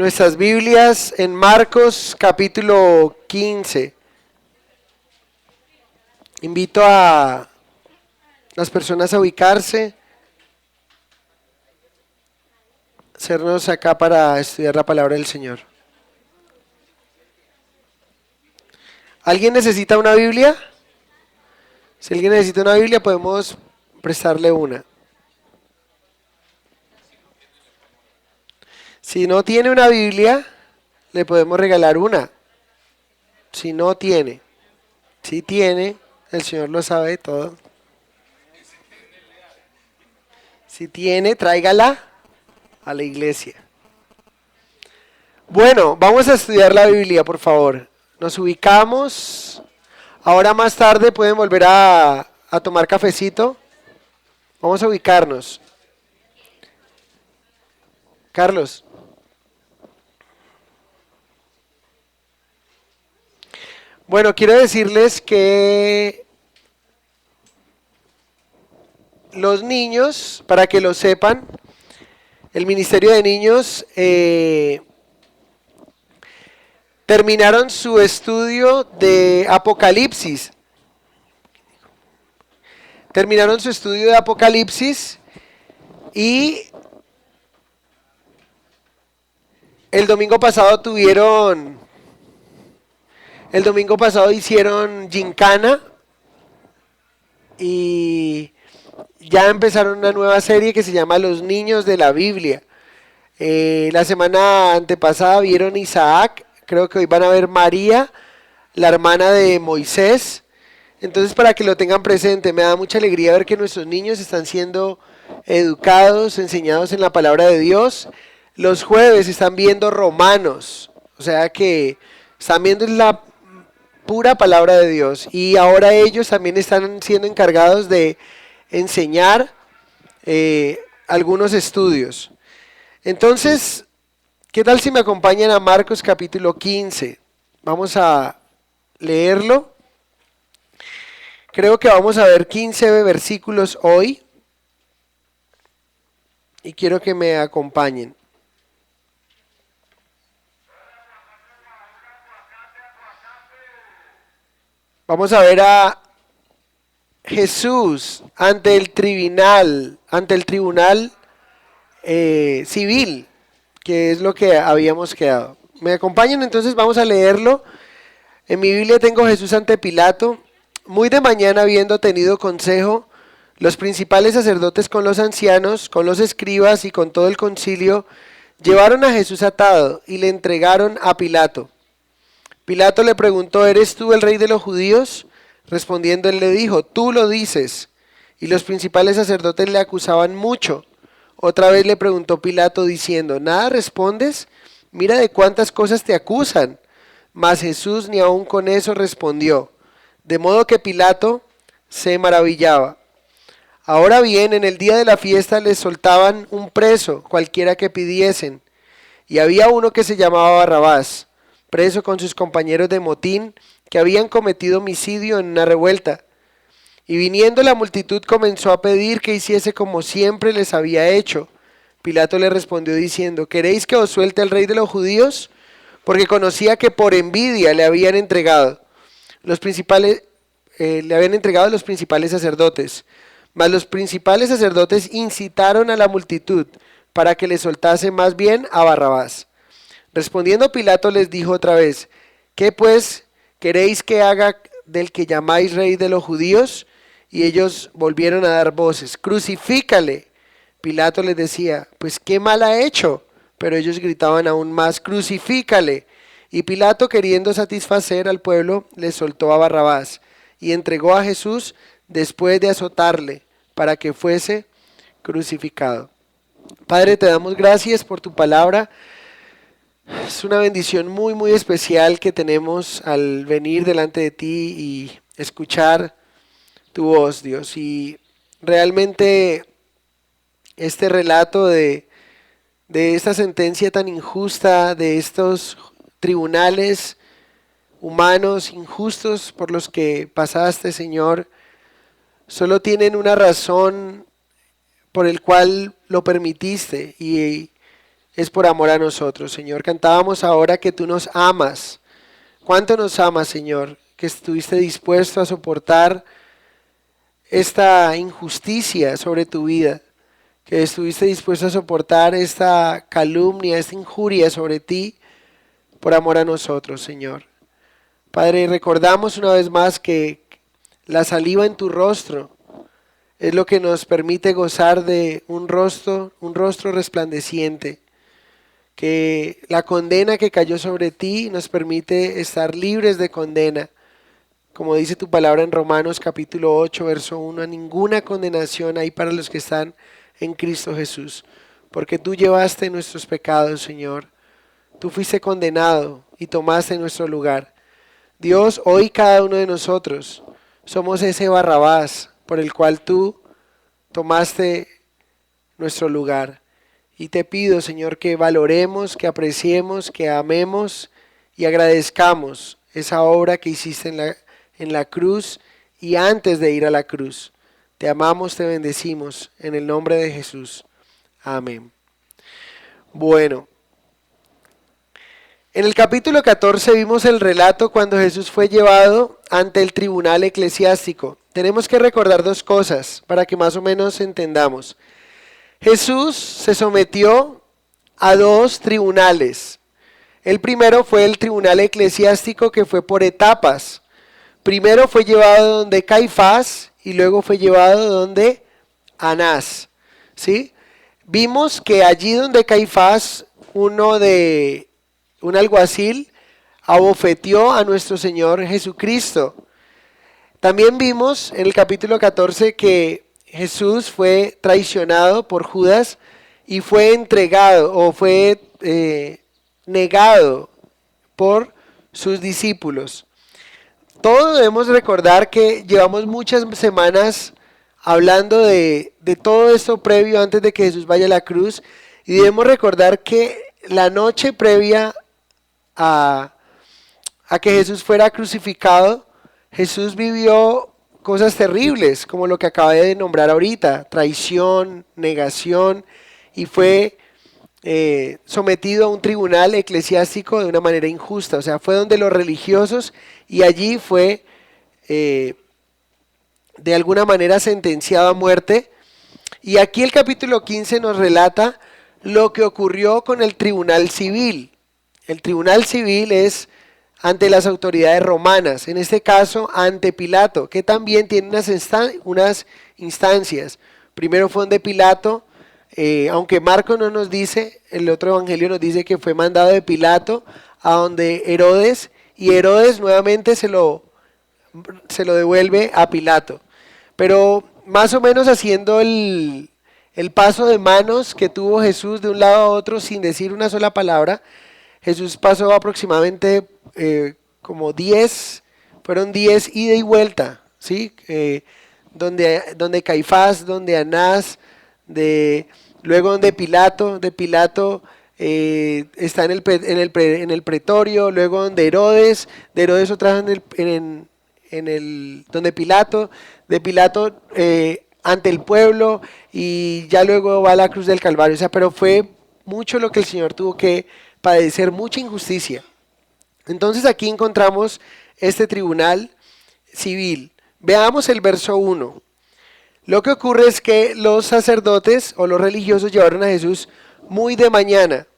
nuestras Biblias en Marcos capítulo 15. Invito a las personas a ubicarse, hacernos acá para estudiar la palabra del Señor. ¿Alguien necesita una Biblia? Si alguien necesita una Biblia, podemos prestarle una. Si no tiene una Biblia, le podemos regalar una. Si no tiene, si tiene, el Señor lo sabe todo. Si tiene, tráigala a la iglesia. Bueno, vamos a estudiar la Biblia, por favor. Nos ubicamos. Ahora más tarde pueden volver a tomar cafecito. Vamos a ubicarnos. Carlos. Bueno, quiero decirles que los niños, para que lo sepan, el Ministerio de Niños terminaron su estudio de Apocalipsis. Terminaron su estudio de Apocalipsis y el domingo pasado hicieron gincana y ya empezaron una nueva serie que se llama Los Niños de la Biblia. La semana antepasada vieron Isaac, creo que hoy van a ver María, la hermana de Moisés. Entonces, para que lo tengan presente, me da mucha alegría ver que nuestros niños están siendo educados, enseñados en la palabra de Dios. Los jueves están viendo Romanos, o sea que están viendo la pura palabra de Dios. Y ahora ellos también están siendo encargados de enseñar algunos estudios. Entonces, ¿qué tal si me acompañan a Marcos capítulo 15? Vamos a leerlo. Creo que vamos a ver 15 versículos hoy y quiero que me acompañen. Vamos a ver a Jesús ante el tribunal civil, que es lo que habíamos quedado. ¿Me acompañan? Entonces vamos a leerlo. En mi Biblia tengo Jesús ante Pilato. Muy de mañana, habiendo tenido consejo, los principales sacerdotes con los ancianos, con los escribas y con todo el concilio, llevaron a Jesús atado y le entregaron a Pilato. Pilato le preguntó: ¿eres tú el rey de los judíos? Respondiendo él le dijo: tú lo dices. Y los principales sacerdotes le acusaban mucho. Otra vez le preguntó Pilato diciendo: ¿nada respondes? Mira de cuántas cosas te acusan. Mas Jesús ni aun con eso respondió. De modo que Pilato se maravillaba. Ahora bien, en el día de la fiesta les soltaban un preso, cualquiera que pidiesen. Y había uno que se llamaba Barrabás, preso con sus compañeros de motín, que habían cometido homicidio en una revuelta. Y viniendo la multitud comenzó a pedir que hiciese como siempre les había hecho. Pilato le respondió diciendo: ¿queréis que os suelte el rey de los judíos? Porque conocía que por envidia le habían entregado los principales sacerdotes. Mas los principales sacerdotes incitaron a la multitud para que le soltase más bien a Barrabás. Respondiendo Pilato les dijo otra vez: ¿qué pues queréis que haga del que llamáis rey de los judíos? Y ellos volvieron a dar voces: crucifícale. Pilato les decía: pues qué mal ha hecho. Pero ellos gritaban aún más: crucifícale. Y Pilato, queriendo satisfacer al pueblo, le soltó a Barrabás y entregó a Jesús después de azotarle para que fuese crucificado. Padre, te damos gracias por tu palabra. Es una bendición muy, muy especial que tenemos al venir delante de ti y escuchar tu voz, Dios. Y realmente este relato de esta sentencia tan injusta, de estos tribunales humanos injustos por los que pasaste, Señor, solo tienen una razón por el cual lo permitiste, y es por amor a nosotros, Señor. Cantábamos ahora que tú nos amas. ¿Cuánto nos amas, Señor? Que estuviste dispuesto a soportar esta injusticia sobre tu vida, que estuviste dispuesto a soportar esta calumnia, esta injuria sobre ti por amor a nosotros, Señor. Padre, recordamos una vez más que la saliva en tu rostro es lo que nos permite gozar de un rostro resplandeciente, que la condena que cayó sobre ti nos permite estar libres de condena. Como dice tu palabra en Romanos capítulo 8, verso 1, ninguna condenación hay para los que están en Cristo Jesús, porque tú llevaste nuestros pecados, Señor. Tú fuiste condenado y tomaste nuestro lugar. Dios, hoy cada uno de nosotros somos ese Barrabás por el cual tú tomaste nuestro lugar. Y te pido, Señor, que valoremos, que apreciemos, que amemos y agradezcamos esa obra que hiciste en la cruz y antes de ir a la cruz. Te amamos, te bendecimos, en el nombre de Jesús. Amén. Bueno, en el capítulo 14 vimos el relato cuando Jesús fue llevado ante el tribunal eclesiástico. Tenemos que recordar dos cosas para que más o menos entendamos. Jesús se sometió a dos tribunales. El primero fue el tribunal eclesiástico, que fue por etapas. Primero fue llevado donde Caifás y luego fue llevado donde Anás. ¿Sí? Vimos que allí donde Caifás, un alguacil, abofeteó a nuestro Señor Jesucristo. También vimos en el capítulo 14 que Jesús fue traicionado por Judas y fue entregado o fue negado por sus discípulos. Todos debemos recordar que llevamos muchas semanas hablando de todo esto previo antes de que Jesús vaya a la cruz, y debemos recordar que la noche previa a que Jesús fuera crucificado, Jesús vivió cosas terribles, como lo que acabé de nombrar ahorita: traición, negación, y fue sometido a un tribunal eclesiástico de una manera injusta. O sea, fue donde los religiosos, y allí fue de alguna manera sentenciado a muerte. Y aquí el capítulo 15 nos relata lo que ocurrió con el tribunal civil. El tribunal civil es ante las autoridades romanas, en este caso ante Pilato, que también tiene unas instancias. Primero fue donde Pilato, aunque Marcos no nos dice, el otro evangelio nos dice que fue mandado de Pilato a donde Herodes, y Herodes nuevamente se lo devuelve a Pilato. Pero más o menos haciendo el paso de manos que tuvo Jesús de un lado a otro sin decir una sola palabra, Jesús pasó aproximadamente fueron 10 ida y vuelta, ¿sí? Donde Caifás, donde Anás, luego donde Pilato, de Pilato está en el pretorio, luego donde Herodes, de Herodes otra vez donde Pilato, de Pilato ante el pueblo, y ya luego va a la cruz del Calvario. O sea, pero fue mucho lo que el Señor tuvo que padecer, mucha injusticia. Entonces aquí encontramos este tribunal civil. Veamos el verso 1. Lo que ocurre es que los sacerdotes o los religiosos llevaron a Jesús muy de mañana,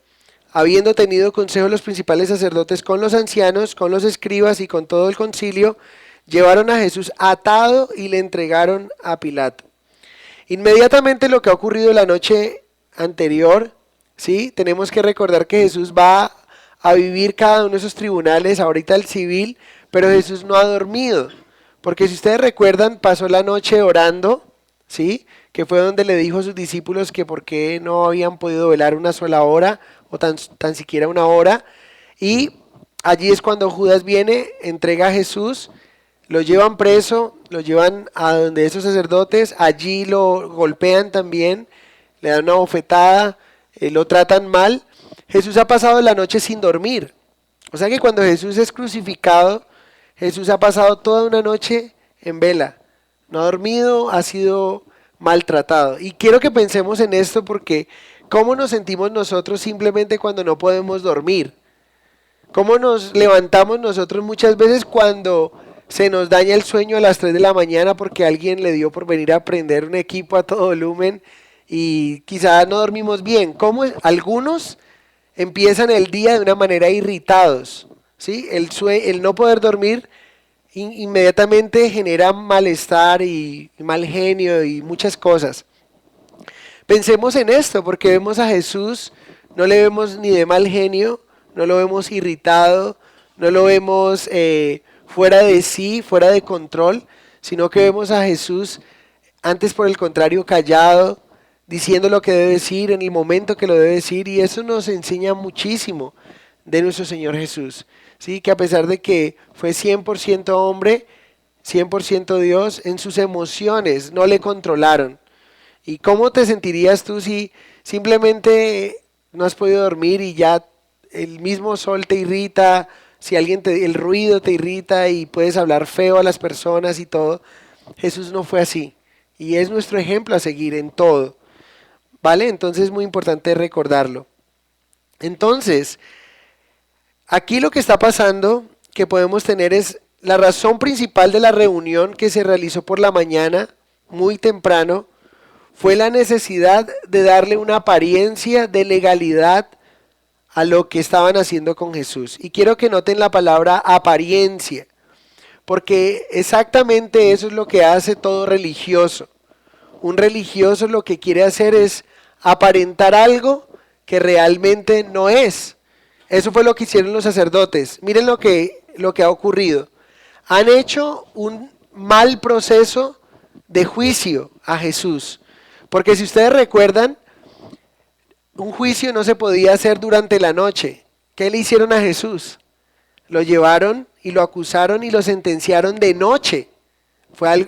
habiendo tenido consejo los principales sacerdotes con los ancianos, con los escribas y con todo el concilio. Llevaron a Jesús atado y le entregaron a Pilato. Inmediatamente lo que ha ocurrido la noche anterior, ¿sí? Tenemos que recordar que Jesús va a vivir cada uno de esos tribunales, ahorita el civil, pero Jesús no ha dormido, porque si ustedes recuerdan, pasó la noche orando, ¿sí? Que fue donde le dijo a sus discípulos que por qué no habían podido velar una sola hora o tan siquiera una hora, y allí es cuando Judas viene, entrega a Jesús, lo llevan preso, lo llevan a donde esos sacerdotes, allí lo golpean también, le dan una bofetada, lo tratan mal. Jesús ha pasado la noche sin dormir. O sea que cuando Jesús es crucificado, Jesús ha pasado toda una noche en vela. No ha dormido, ha sido maltratado. Y quiero que pensemos en esto porque ¿Cómo nos sentimos nosotros simplemente cuando no podemos dormir? ¿Cómo nos levantamos nosotros muchas veces cuando se nos daña el sueño a las 3 de la mañana porque alguien le dio por venir a prender un equipo a todo volumen y quizás no dormimos bien? ¿Cómo algunos empiezan el día de una manera irritados? ¿Sí? El no poder dormir inmediatamente genera malestar y mal genio y muchas cosas. Pensemos en esto, porque vemos a Jesús, no le vemos ni de mal genio, no lo vemos irritado, no lo vemos fuera de sí, fuera de control, sino que vemos a Jesús antes por el contrario callado, diciendo lo que debe decir en el momento que lo debe decir, y eso nos enseña muchísimo de nuestro Señor Jesús. ¿Sí? Que a pesar de que fue 100% hombre, 100% Dios, en sus emociones no le controlaron. ¿Y cómo te sentirías tú si simplemente no has podido dormir y ya el mismo sol te irrita, si el ruido te irrita y puedes hablar feo a las personas y todo? Jesús no fue así y es nuestro ejemplo a seguir en todo, ¿vale? Entonces es muy importante recordarlo. Entonces, aquí lo que está pasando que podemos tener es la razón principal de la reunión que se realizó por la mañana, muy temprano, fue la necesidad de darle una apariencia de legalidad a lo que estaban haciendo con Jesús. Y quiero que noten la palabra apariencia, porque exactamente eso es lo que hace todo religioso. Un religioso lo que quiere hacer es aparentar algo que realmente no es. Eso fue lo que hicieron los sacerdotes. Miren lo que ha ocurrido. Han hecho un mal proceso de juicio a Jesús. Porque si ustedes recuerdan, un juicio no se podía hacer durante la noche. ¿Qué le hicieron a Jesús? Lo llevaron y lo acusaron y lo sentenciaron de noche.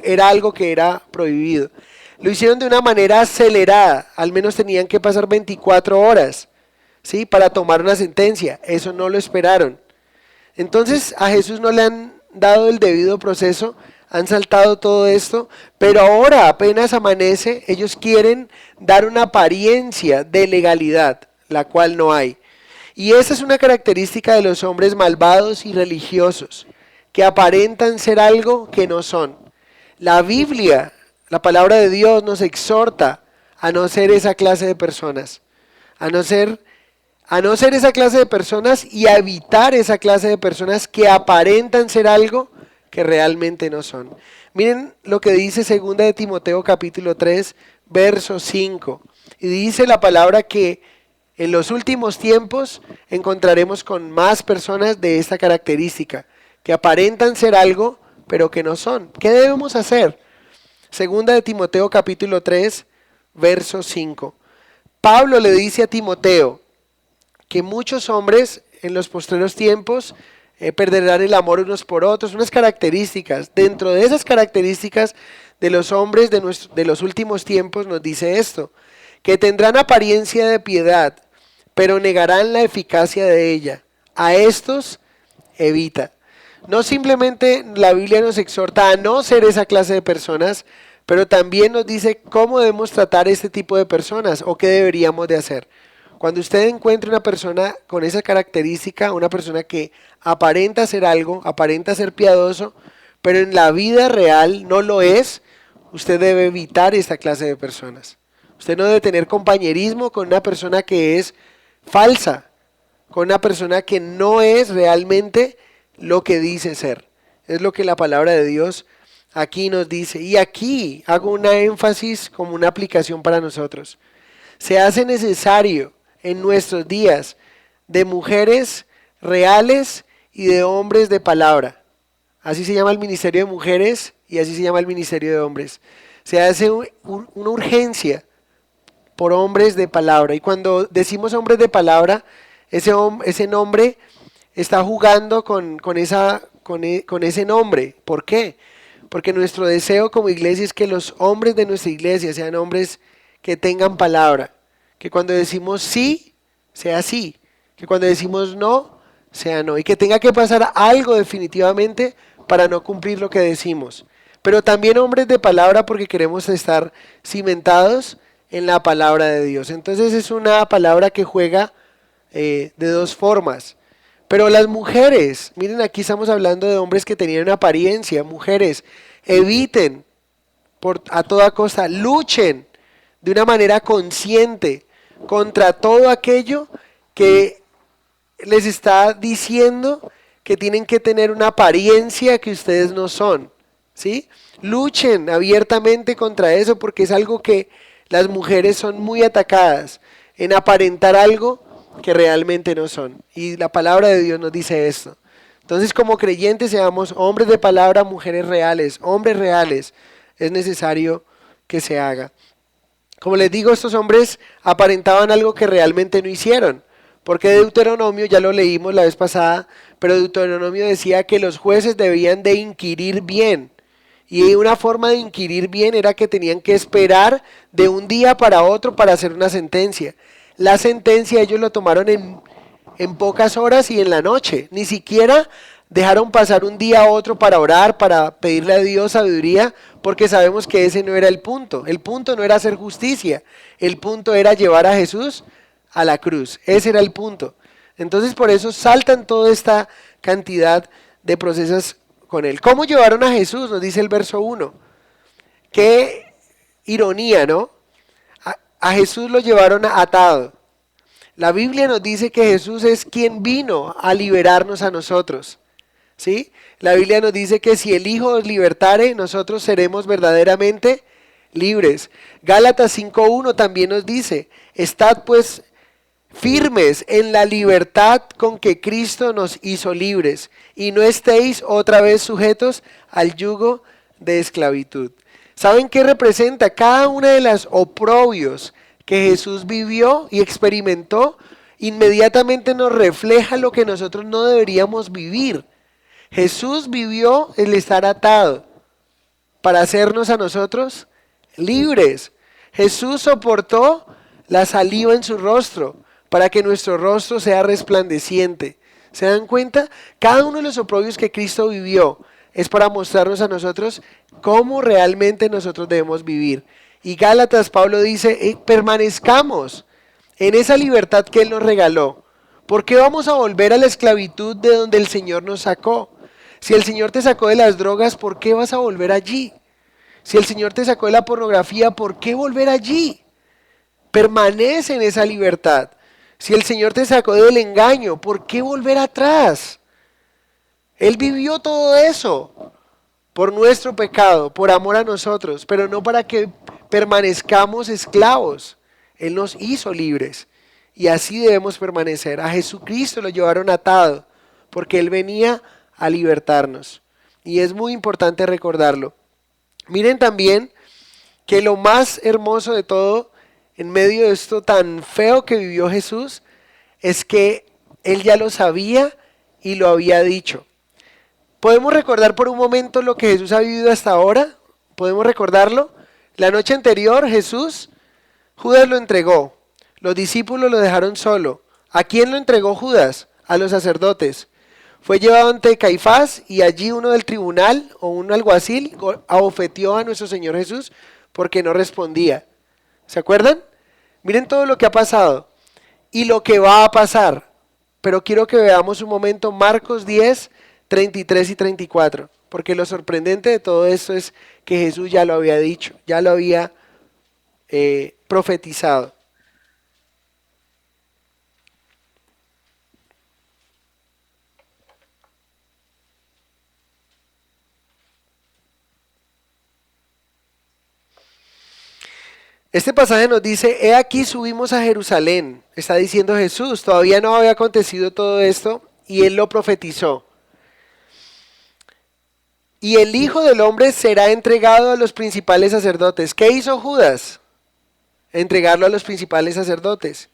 Era algo que era prohibido. Lo hicieron de una manera acelerada. Al menos tenían que pasar 24 horas, ¿sí? Para tomar una sentencia. Eso no lo esperaron. Entonces a Jesús no le han dado el debido proceso. Han saltado todo esto, pero ahora apenas amanece, ellos quieren dar una apariencia de legalidad, la cual no hay. Y esa es una característica de los hombres malvados y religiosos, que aparentan ser algo que no son. La Biblia, la palabra de Dios, nos exhorta a no ser esa clase de personas, a no ser esa clase de personas y a evitar esa clase de personas que aparentan ser algo que realmente no son. Miren lo que dice 2 de Timoteo capítulo 3, verso 5. Y dice la palabra que en los últimos tiempos encontraremos con más personas de esta característica, que aparentan ser algo, pero que no son. ¿Qué debemos hacer? 2 de Timoteo capítulo 3, verso 5. Pablo le dice a Timoteo que muchos hombres en los postreros tiempos perderán el amor unos por otros, unas características. Dentro de esas características de los hombres de los últimos tiempos nos dice esto, que tendrán apariencia de piedad, pero negarán la eficacia de ella. A estos evita. No simplemente la Biblia nos exhorta a no ser esa clase de personas, pero también nos dice cómo debemos tratar este tipo de personas o qué deberíamos de hacer. Cuando usted encuentre una persona con esa característica, una persona que aparenta ser algo, aparenta ser piadoso, pero en la vida real no lo es, usted debe evitar esta clase de personas. Usted no debe tener compañerismo con una persona que es falsa, con una persona que no es realmente lo que dice ser. Es lo que la palabra de Dios aquí nos dice. Y aquí hago una énfasis como una aplicación para nosotros. Se hace necesario en nuestros días de mujeres reales y de hombres de palabra. Así se llama el ministerio de mujeres y así se llama el ministerio de hombres. Se hace una urgencia por hombres de palabra. Y cuando decimos hombres de palabra, ese nombre está jugando con ese nombre. ¿Por qué? Porque nuestro deseo como iglesia es que los hombres de nuestra iglesia sean hombres que tengan palabra. Que cuando decimos sí, sea sí. Que cuando decimos no, sea no. Y que tenga que pasar algo definitivamente para no cumplir lo que decimos. Pero también hombres de palabra porque queremos estar cimentados en la palabra de Dios. Entonces es una palabra que juega de dos formas. Pero las mujeres, miren, aquí estamos hablando de hombres que tenían apariencia. Mujeres, eviten a toda costa, luchen de una manera consciente contra todo aquello que les está diciendo que tienen que tener una apariencia que ustedes no son, ¿sí? Luchen abiertamente contra eso, porque es algo que las mujeres son muy atacadas, en aparentar algo que realmente no son. Y la palabra de Dios nos dice esto. Entonces, como creyentes, seamos hombres de palabra, mujeres reales, hombres reales. Es necesario que se haga. Como les digo, estos hombres aparentaban algo que realmente no hicieron. Porque Deuteronomio, ya lo leímos la vez pasada, pero Deuteronomio decía que los jueces debían de inquirir bien. Y una forma de inquirir bien era que tenían que esperar de un día para otro para hacer una sentencia. La sentencia ellos lo tomaron en pocas horas y en la noche. Ni siquiera dejaron pasar un día a otro para orar, para pedirle a Dios sabiduría, porque sabemos que ese no era el punto. El punto no era hacer justicia, el punto era llevar a Jesús a la cruz. Ese era el punto. Entonces por eso saltan toda esta cantidad de procesos con él. ¿Cómo llevaron a Jesús? Nos dice el verso 1. Qué ironía, ¿no? A Jesús lo llevaron atado. La Biblia nos dice que Jesús es quien vino a liberarnos a nosotros, ¿sí? La Biblia nos dice que si el Hijo os libertare, nosotros seremos verdaderamente libres. Gálatas 5:1 también nos dice, estad pues firmes en la libertad con que Cristo nos hizo libres, y no estéis otra vez sujetos al yugo de esclavitud. ¿Saben qué representa? Cada una de las oprobios que Jesús vivió y experimentó, inmediatamente nos refleja lo que nosotros no deberíamos vivir. Jesús vivió el estar atado para hacernos a nosotros libres. Jesús soportó la saliva en su rostro para que nuestro rostro sea resplandeciente. ¿Se dan cuenta? Cada uno de los oprobios que Cristo vivió es para mostrarnos a nosotros cómo realmente nosotros debemos vivir. Y Gálatas, Pablo dice, permanezcamos en esa libertad que Él nos regaló. ¿Por qué vamos a volver a la esclavitud de donde el Señor nos sacó? Si el Señor te sacó de las drogas, ¿por qué vas a volver allí? Si el Señor te sacó de la pornografía, ¿por qué volver allí? Permanece en esa libertad. Si el Señor te sacó del engaño, ¿por qué volver atrás? Él vivió todo eso por nuestro pecado, por amor a nosotros, pero no para que permanezcamos esclavos. Él nos hizo libres y así debemos permanecer. A Jesucristo lo llevaron atado porque Él venía a libertarnos y es muy importante recordarlo. Miren también que lo más hermoso de todo en medio de esto tan feo que vivió Jesús es que Él ya lo sabía y lo había dicho. ¿Podemos recordar por un momento lo que Jesús ha vivido hasta ahora? ¿Podemos recordarlo? La noche anterior Judas lo entregó. Los discípulos lo dejaron solo. ¿A quién lo entregó Judas? A los sacerdotes. Fue llevado ante Caifás y allí uno del tribunal o un alguacil abofeteó a nuestro Señor Jesús porque no respondía. ¿Se acuerdan? Miren todo lo que ha pasado y lo que va a pasar. Pero quiero que veamos un momento Marcos 10, 33 y 34. Porque lo sorprendente de todo esto es que Jesús ya lo había dicho, ya lo había profetizado. Este pasaje nos dice, he aquí subimos a Jerusalén, está diciendo Jesús, todavía no había acontecido todo esto y Él lo profetizó. Y el Hijo del Hombre será entregado a los principales sacerdotes. ¿Qué hizo Judas? Entregarlo a los principales sacerdotes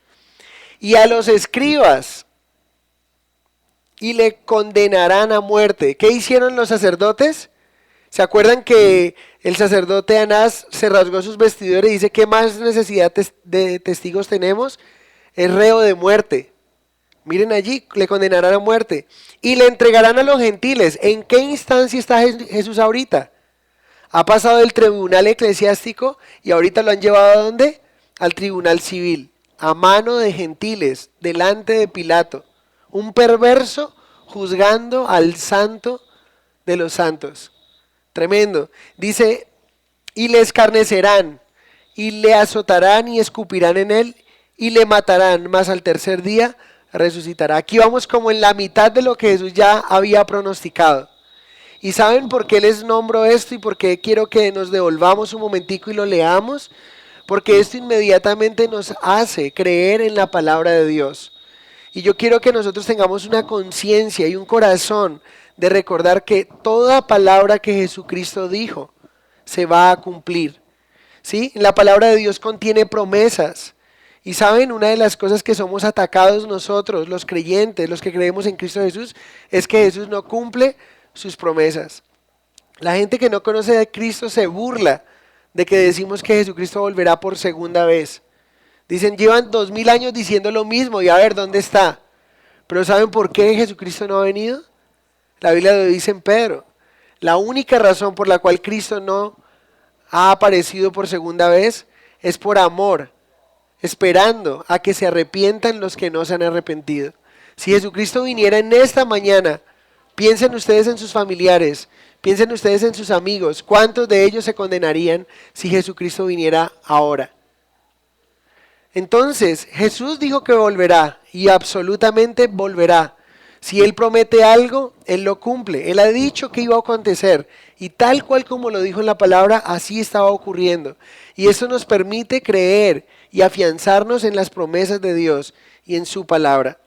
y a los escribas y le condenarán a muerte. ¿Qué hicieron los sacerdotes? ¿Se acuerdan que el sacerdote Anás se rasgó sus vestiduras y dice, ¿qué más necesidad de testigos tenemos? Es reo de muerte. Miren allí, le condenarán a muerte. Y le entregarán a los gentiles. ¿En qué instancia está Jesús ahorita? Ha pasado del tribunal eclesiástico y ahorita lo han llevado ¿a dónde? al tribunal civil, a mano de gentiles, delante de Pilato, un perverso juzgando al santo de los santos. Tremendo. Dice, y le escarnecerán, y le azotarán y escupirán en él, y le matarán, mas al tercer día resucitará. Aquí vamos como en la mitad de lo que Jesús ya había pronosticado. ¿Y saben por qué les nombro esto y por qué quiero que nos devolvamos un momentico y lo leamos? Porque esto inmediatamente nos hace creer en la palabra de Dios. Y yo quiero que nosotros tengamos una conciencia y un corazón de recordar que toda palabra que Jesucristo dijo se va a cumplir. ¿Sí? La palabra de Dios contiene promesas. Y saben, una de las cosas que somos atacados nosotros, los creyentes, los que creemos en Cristo Jesús, es que Jesús no cumple sus promesas. La gente que no conoce a Cristo se burla de que decimos que Jesucristo volverá por segunda vez. Dicen, llevan 2000 años diciendo lo mismo y a ver, ¿dónde está? Pero ¿saben por qué Jesucristo no ha venido? La Biblia lo dice en Pedro. La única razón por la cual Cristo no ha aparecido por segunda vez es por amor, esperando a que se arrepientan los que no se han arrepentido. Si Jesucristo viniera en esta mañana, piensen ustedes en sus familiares, piensen ustedes en sus amigos, ¿cuántos de ellos se condenarían si Jesucristo viniera ahora? Entonces, Jesús dijo que volverá y absolutamente volverá. Si Él promete algo, Él lo cumple. Él ha dicho que iba a acontecer y tal cual como lo dijo en la palabra, así estaba ocurriendo. Y eso nos permite creer y afianzarnos en las promesas de Dios y en su palabra.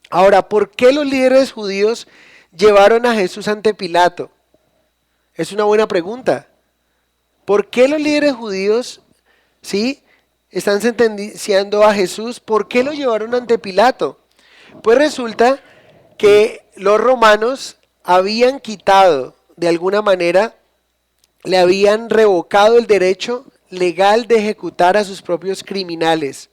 Ahora, ¿por qué los líderes judíos llevaron a Jesús ante Pilato? Es una buena pregunta. ¿Por qué los líderes judíos, están sentenciando a Jesús? ¿Por qué lo llevaron ante Pilato? Pues resulta que los romanos habían quitado, de alguna manera, le habían revocado el derecho legal de ejecutar a sus propios criminales.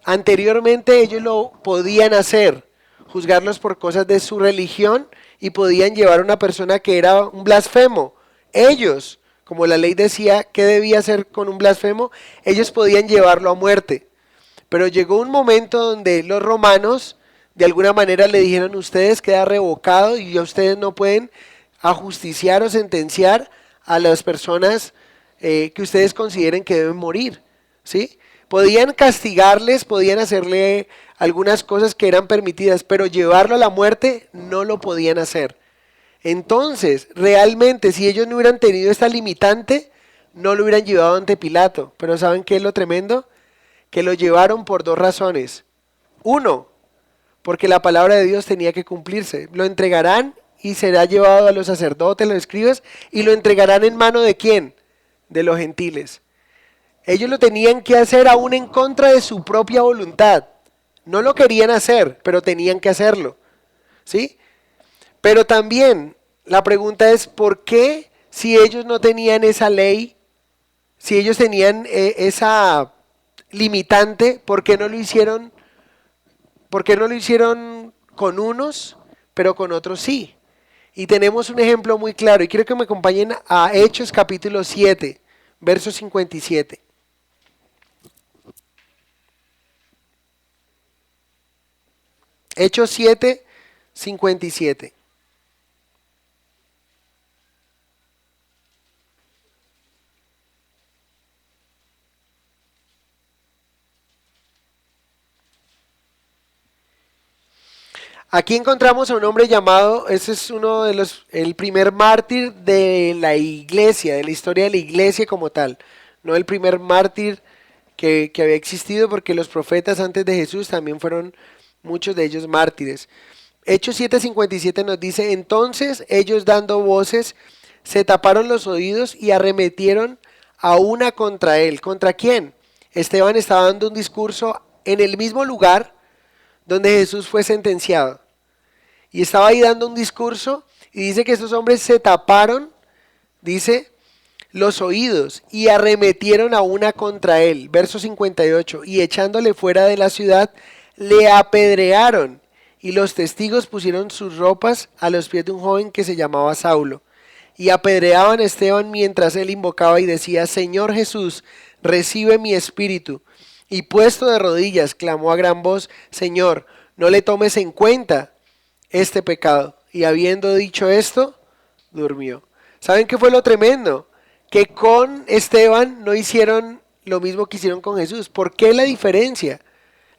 Anteriormente ellos lo podían hacer, juzgarlos por cosas de su religión y podían llevar a una persona que era un blasfemo. Ellos, como la ley decía qué debía hacer con un blasfemo, ellos podían llevarlo a muerte. Pero llegó un momento donde los romanos de alguna manera le dijeron, ustedes queda revocado y ya ustedes no pueden ajusticiar o sentenciar a las personas que ustedes consideren que deben morir, ¿sí? Podían castigarles, podían hacerle algunas cosas que eran permitidas, pero llevarlo a la muerte no lo podían hacer. Entonces, realmente, si ellos no hubieran tenido esta limitante, no lo hubieran llevado ante Pilato. Pero ¿saben qué es lo tremendo? Que lo llevaron por dos razones. Uno, porque la palabra de Dios tenía que cumplirse. Lo entregarán y será llevado a los sacerdotes, los escribas, y lo entregarán en mano ¿de quién? De los gentiles. Ellos lo tenían que hacer aún en contra de su propia voluntad. No lo querían hacer, pero tenían que hacerlo. ¿Sí? Pero también la pregunta es, ¿por qué si ellos no tenían esa ley, si ellos tenían esa limitante, ¿por qué no lo hicieron? ¿Por qué no lo hicieron con unos, pero con otros sí? Y tenemos un ejemplo muy claro, y quiero que me acompañen a Hechos capítulo 7, verso 57. Hechos 7, 57. Aquí encontramos a un hombre llamado, ese es uno de el primer mártir de la iglesia, de la historia de la iglesia como tal. No el primer mártir que había existido, porque los profetas antes de Jesús también fueron muchos de ellos mártires. Hechos 7:57 nos dice, entonces ellos dando voces, se taparon los oídos y arremetieron a una contra él. ¿Contra quién? Esteban estaba dando un discurso en el mismo lugar donde Jesús fue sentenciado. Y estaba ahí dando un discurso y dice que estos hombres se taparon, dice, los oídos y arremetieron a una contra él. Verso 58, y echándole fuera de la ciudad, le apedrearon y los testigos pusieron sus ropas a los pies de un joven que se llamaba Saulo. Y apedreaban a Esteban mientras él invocaba y decía, Señor Jesús, recibe mi espíritu. Y puesto de rodillas, clamó a gran voz, Señor, no le tomes en cuenta este pecado. Y habiendo dicho esto, durmió. ¿Saben qué fue lo tremendo? Que con Esteban no hicieron lo mismo que hicieron con Jesús. ¿Por qué la diferencia?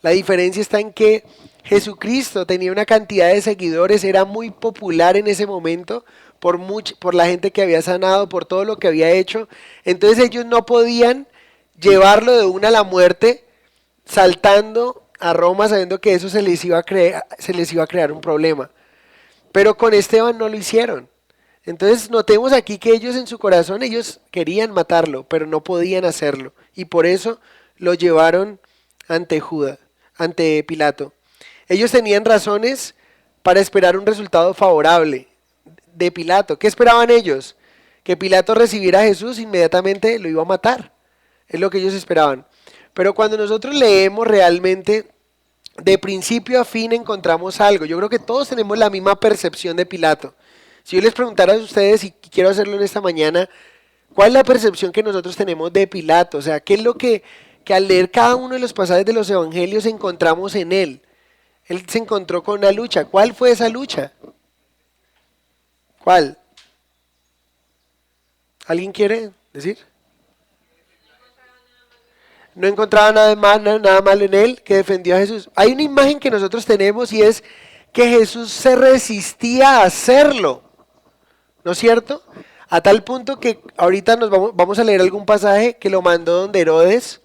La diferencia está en que Jesucristo tenía una cantidad de seguidores, era muy popular en ese momento por la gente que había sanado, por todo lo que había hecho. Entonces ellos no podían llevarlo de una a la muerte saltando a Roma sabiendo que eso se les iba a crear un problema. Pero con Esteban no lo hicieron. Entonces notemos aquí que ellos en su corazón, ellos querían matarlo, pero no podían hacerlo. Y por eso lo llevaron ante Judas, ante Pilato. Ellos tenían razones para esperar un resultado favorable de Pilato. ¿Qué esperaban ellos? Que Pilato recibiera a Jesús, inmediatamente lo iba a matar. Es lo que ellos esperaban. Pero cuando nosotros leemos realmente, de principio a fin encontramos algo. Yo creo que todos tenemos la misma percepción de Pilato. Si yo les preguntara a ustedes, y quiero hacerlo en esta mañana, ¿cuál es la percepción que nosotros tenemos de Pilato? O sea, ¿qué es lo que al leer cada uno de los pasajes de los evangelios encontramos en él? Él se encontró con una lucha. ¿Cuál fue esa lucha? ¿Cuál? ¿Alguien quiere decir? No encontraba nada malo en él, que defendió a Jesús. Hay una imagen que nosotros tenemos y es que Jesús se resistía a hacerlo, ¿no es cierto? A tal punto que ahorita vamos a leer algún pasaje que lo mandó donde Herodes,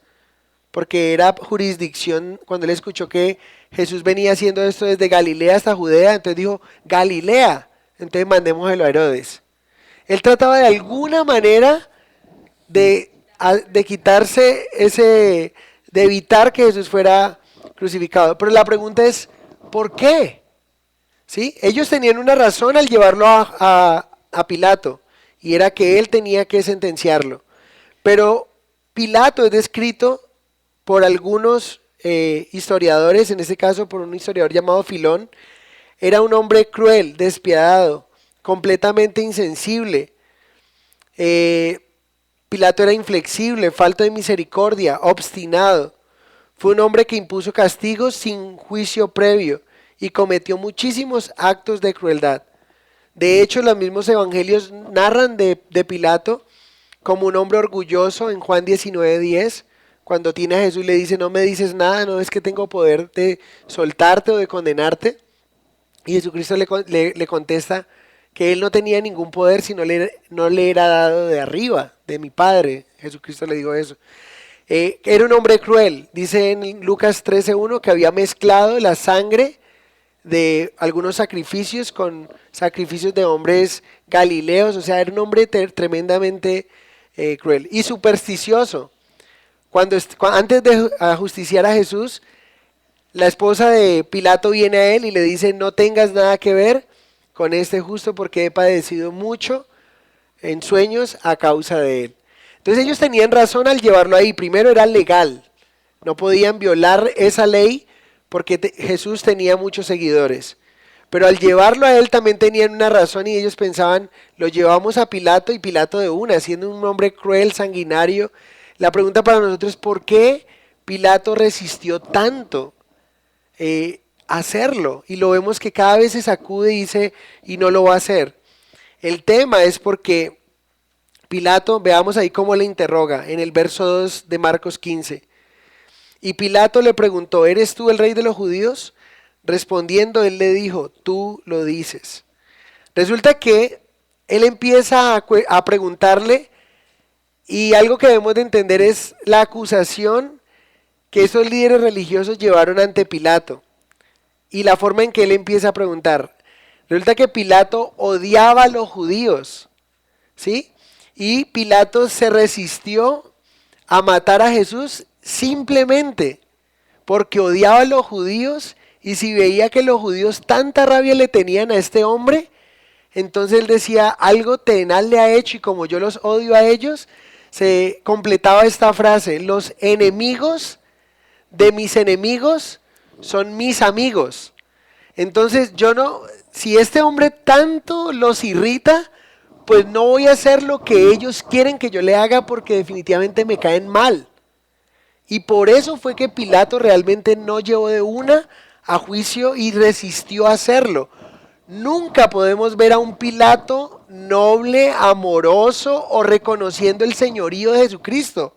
porque era jurisdicción, cuando él escuchó que Jesús venía haciendo esto desde Galilea hasta Judea, entonces dijo, Galilea, entonces mandémoslo a Herodes. Él trataba de alguna manera de quitarse de evitar que Jesús fuera crucificado. Pero la pregunta es, ¿por qué? ¿Sí? Ellos tenían una razón al llevarlo a Pilato, y era que él tenía que sentenciarlo. Pero Pilato es descrito por algunos historiadores, en este caso por un historiador llamado Filón, era un hombre cruel, despiadado, completamente insensible. Pilato era inflexible, falto de misericordia, obstinado. Fue un hombre que impuso castigos sin juicio previo y cometió muchísimos actos de crueldad. De hecho, los mismos evangelios narran de Pilato como un hombre orgulloso en Juan 19:10, cuando tiene a Jesús y le dice, no me dices nada, no es que tengo poder de soltarte o de condenarte. Y Jesucristo le contesta que él no tenía ningún poder si no le era dado de arriba, de mi Padre. Jesucristo le dijo eso. Era un hombre cruel, dice en Lucas 13:1 que había mezclado la sangre de algunos sacrificios con sacrificios de hombres galileos, o sea, era un hombre tremendamente cruel y supersticioso. Antes de ajusticiar a Jesús, la esposa de Pilato viene a él y le dice, no tengas nada que ver con este justo porque he padecido mucho en sueños a causa de él. Entonces ellos tenían razón al llevarlo ahí. Primero era legal, no podían violar esa ley porque Jesús tenía muchos seguidores. Pero al llevarlo a él también tenían una razón y ellos pensaban, lo llevamos a Pilato y Pilato de una, siendo un hombre cruel, sanguinario. La pregunta para nosotros es ¿por qué Pilato resistió tanto hacerlo? Y lo vemos que cada vez se sacude y dice, y no lo va a hacer. El tema es porque Pilato, veamos ahí cómo le interroga en el verso 2 de Marcos 15. Y Pilato le preguntó, ¿eres tú el rey de los judíos? Respondiendo, él le dijo, tú lo dices. Resulta que él empieza a preguntarle y algo que debemos de entender es la acusación que esos líderes religiosos llevaron ante Pilato y la forma en que él empieza a preguntar. Resulta que Pilato odiaba a los judíos, ¿sí? Y Pilato se resistió a matar a Jesús simplemente porque odiaba a los judíos y si veía que los judíos tanta rabia le tenían a este hombre, entonces él decía, algo tenaz le ha hecho y como yo los odio a ellos, se completaba esta frase, los enemigos de mis enemigos son mis amigos. Entonces si este hombre tanto los irrita, pues no voy a hacer lo que ellos quieren que yo le haga porque definitivamente me caen mal. Y por eso fue que Pilato realmente no llevó de una a juicio y resistió a hacerlo. Nunca podemos ver a un Pilato noble, amoroso o reconociendo el señorío de Jesucristo.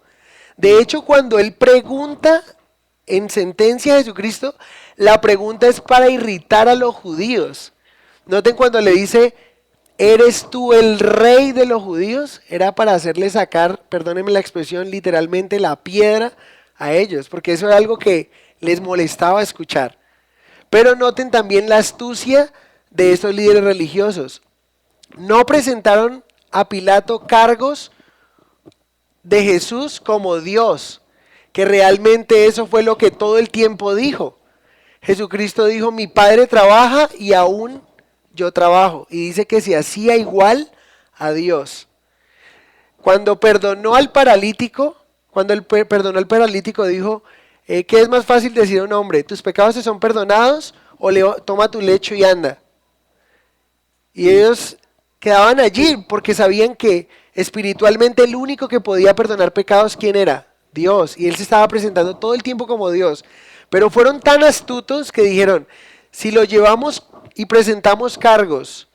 De hecho, cuando él pregunta en sentencia a Jesucristo, la pregunta es para irritar a los judíos. Noten cuando le dice, ¿eres tú el rey de los judíos? Era para hacerle sacar, perdónenme la expresión, literalmente la piedra a ellos, porque eso era algo que les molestaba escuchar. Pero noten también la astucia de estos líderes religiosos. No presentaron a Pilato cargos de Jesús como Dios, que realmente eso fue lo que todo el tiempo dijo. Jesucristo dijo, mi Padre trabaja y aún yo trabajo. Y dice que se hacía igual a Dios. Cuando perdonó al paralítico, perdonó al paralítico dijo, ¿qué es más fácil decir a un hombre? ¿Tus pecados te son perdonados? O toma tu lecho y anda. Y ellos quedaban allí porque sabían que espiritualmente el único que podía perdonar pecados, ¿quién era? Dios. Y él se estaba presentando todo el tiempo como Dios. Pero fueron tan astutos que dijeron, si lo llevamos y presentamos cargos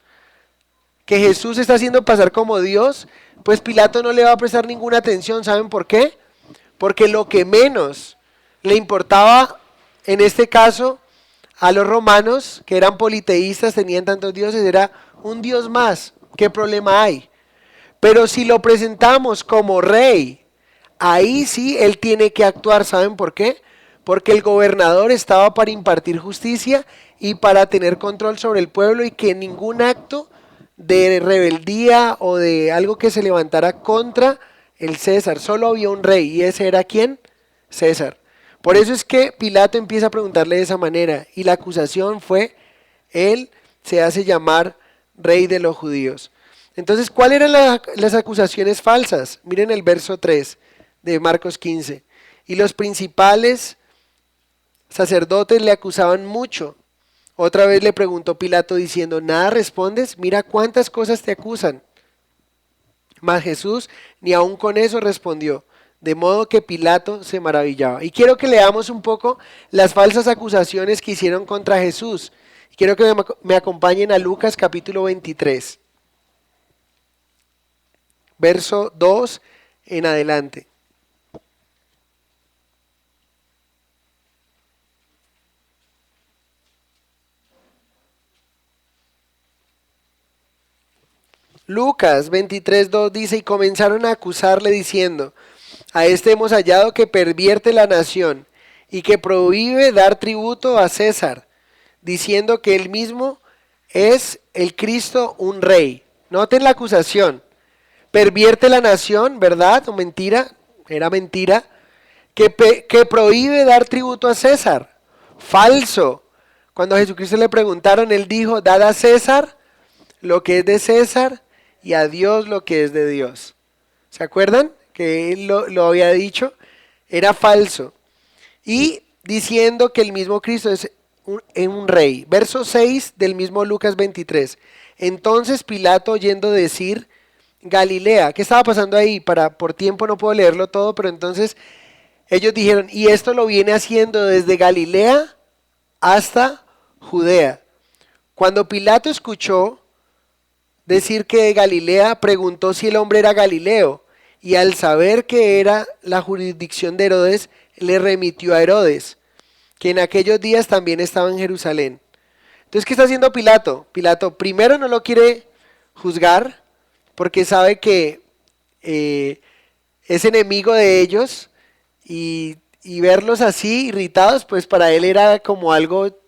que Jesús está haciendo pasar como Dios, pues Pilato no le va a prestar ninguna atención. ¿Saben por qué? Porque lo que menos le importaba en este caso a los romanos, que eran politeístas, tenían tantos dioses, era un dios más. ¿Qué problema hay? Pero si lo presentamos como rey, ahí sí él tiene que actuar. ¿Saben por qué? Porque el gobernador estaba para impartir justicia y para tener control sobre el pueblo y que ningún acto de rebeldía o de algo que se levantara contra el César. Solo había un rey y ese era ¿quién? César. Por eso es que Pilato empieza a preguntarle de esa manera y la acusación fue, él se hace llamar rey de los judíos. Entonces, ¿cuáles eran las acusaciones falsas? Miren el verso 3 de Marcos 15. Y los principales sacerdotes le acusaban mucho. Otra vez le preguntó Pilato diciendo, ¿nada respondes? Mira cuántas cosas te acusan. Mas Jesús ni aun con eso respondió. De modo que Pilato se maravillaba. Y quiero que leamos un poco las falsas acusaciones que hicieron contra Jesús. Quiero que me acompañen a Lucas capítulo 23. Verso 2 en adelante. Lucas 23:2 dice, y comenzaron a acusarle diciendo, a este hemos hallado que pervierte la nación y que prohíbe dar tributo a César, diciendo que él mismo es el Cristo, un rey. Noten la acusación. Pervierte la nación, ¿verdad? ¿O mentira? Era mentira. Que prohíbe dar tributo a César. Falso. Cuando a Jesucristo le preguntaron, él dijo, dad a César lo que es de César y a Dios lo que es de Dios. ¿Se acuerdan? Que él lo había dicho. Era falso. Y diciendo que el mismo Cristo es un rey. Verso 6 del mismo Lucas 23. Entonces Pilato, oyendo decir Galilea, ¿qué estaba pasando ahí? Por tiempo no puedo leerlo todo, pero entonces ellos dijeron, y esto lo viene haciendo desde Galilea hasta Judea. Cuando Pilato escuchó decir que de Galilea, preguntó si el hombre era Galileo, y al saber que era la jurisdicción de Herodes, le remitió a Herodes, que en aquellos días también estaba en Jerusalén. Entonces, ¿qué está haciendo Pilato? Pilato primero no lo quiere juzgar, porque sabe que es enemigo de ellos, y verlos así irritados, pues para él era como algo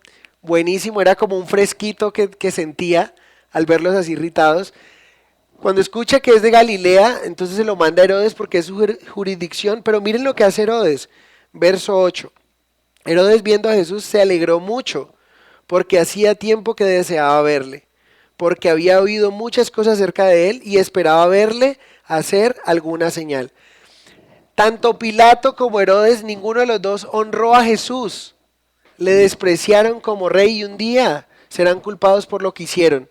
buenísimo, era como un fresquito que sentía al verlos así irritados. Cuando escucha que es de Galilea, entonces se lo manda a Herodes porque es su jurisdicción, pero miren lo que hace Herodes, verso 8. Herodes viendo a Jesús se alegró mucho, porque hacía tiempo que deseaba verle, porque había oído muchas cosas acerca de él y esperaba verle hacer alguna señal. Tanto Pilato como Herodes, ninguno de los dos honró a Jesús. Le despreciaron como rey y un día serán culpados por lo que hicieron.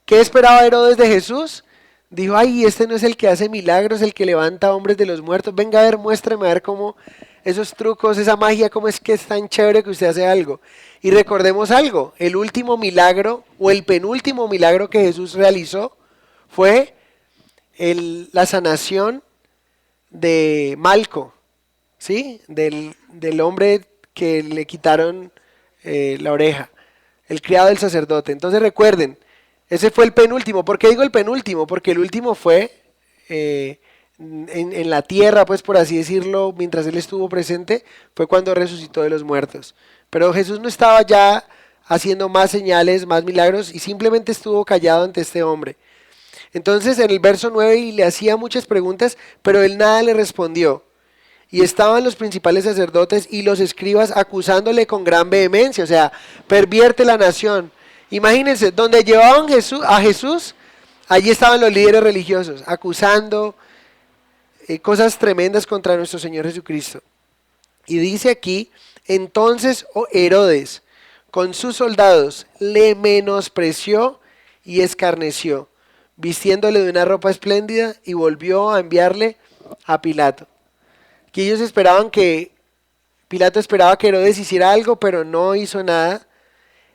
¿Qué esperaba Herodes de Jesús? Dijo, ay, este no es el que hace milagros, el que levanta hombres de los muertos. Venga a ver, muéstrame a ver cómo esos trucos, esa magia, cómo es que es tan chévere que usted hace algo. Y recordemos algo, el último milagro o el penúltimo milagro que Jesús realizó fue la sanación de Malco, ¿sí? Del hombre que le quitaron la oreja, el criado del sacerdote. Entonces recuerden, ese fue el penúltimo. ¿Por qué digo el penúltimo? Porque el último fue en la tierra, pues por así decirlo, mientras él estuvo presente, fue cuando resucitó de los muertos. Pero Jesús no estaba ya haciendo más señales, más milagros, y simplemente estuvo callado ante este hombre. Entonces en el verso 9 y le hacía muchas preguntas, pero él nada le respondió. Y estaban los principales sacerdotes y los escribas acusándole con gran vehemencia, o sea, pervierte la nación. Imagínense, donde llevaban a Jesús, allí estaban los líderes religiosos, acusando cosas tremendas contra nuestro Señor Jesucristo. Y dice aquí, entonces Herodes, con sus soldados, le menospreció y escarneció, vistiéndole de una ropa espléndida, y volvió a enviarle a Pilato. Que ellos esperaban Pilato esperaba que Herodes hiciera algo, pero no hizo nada.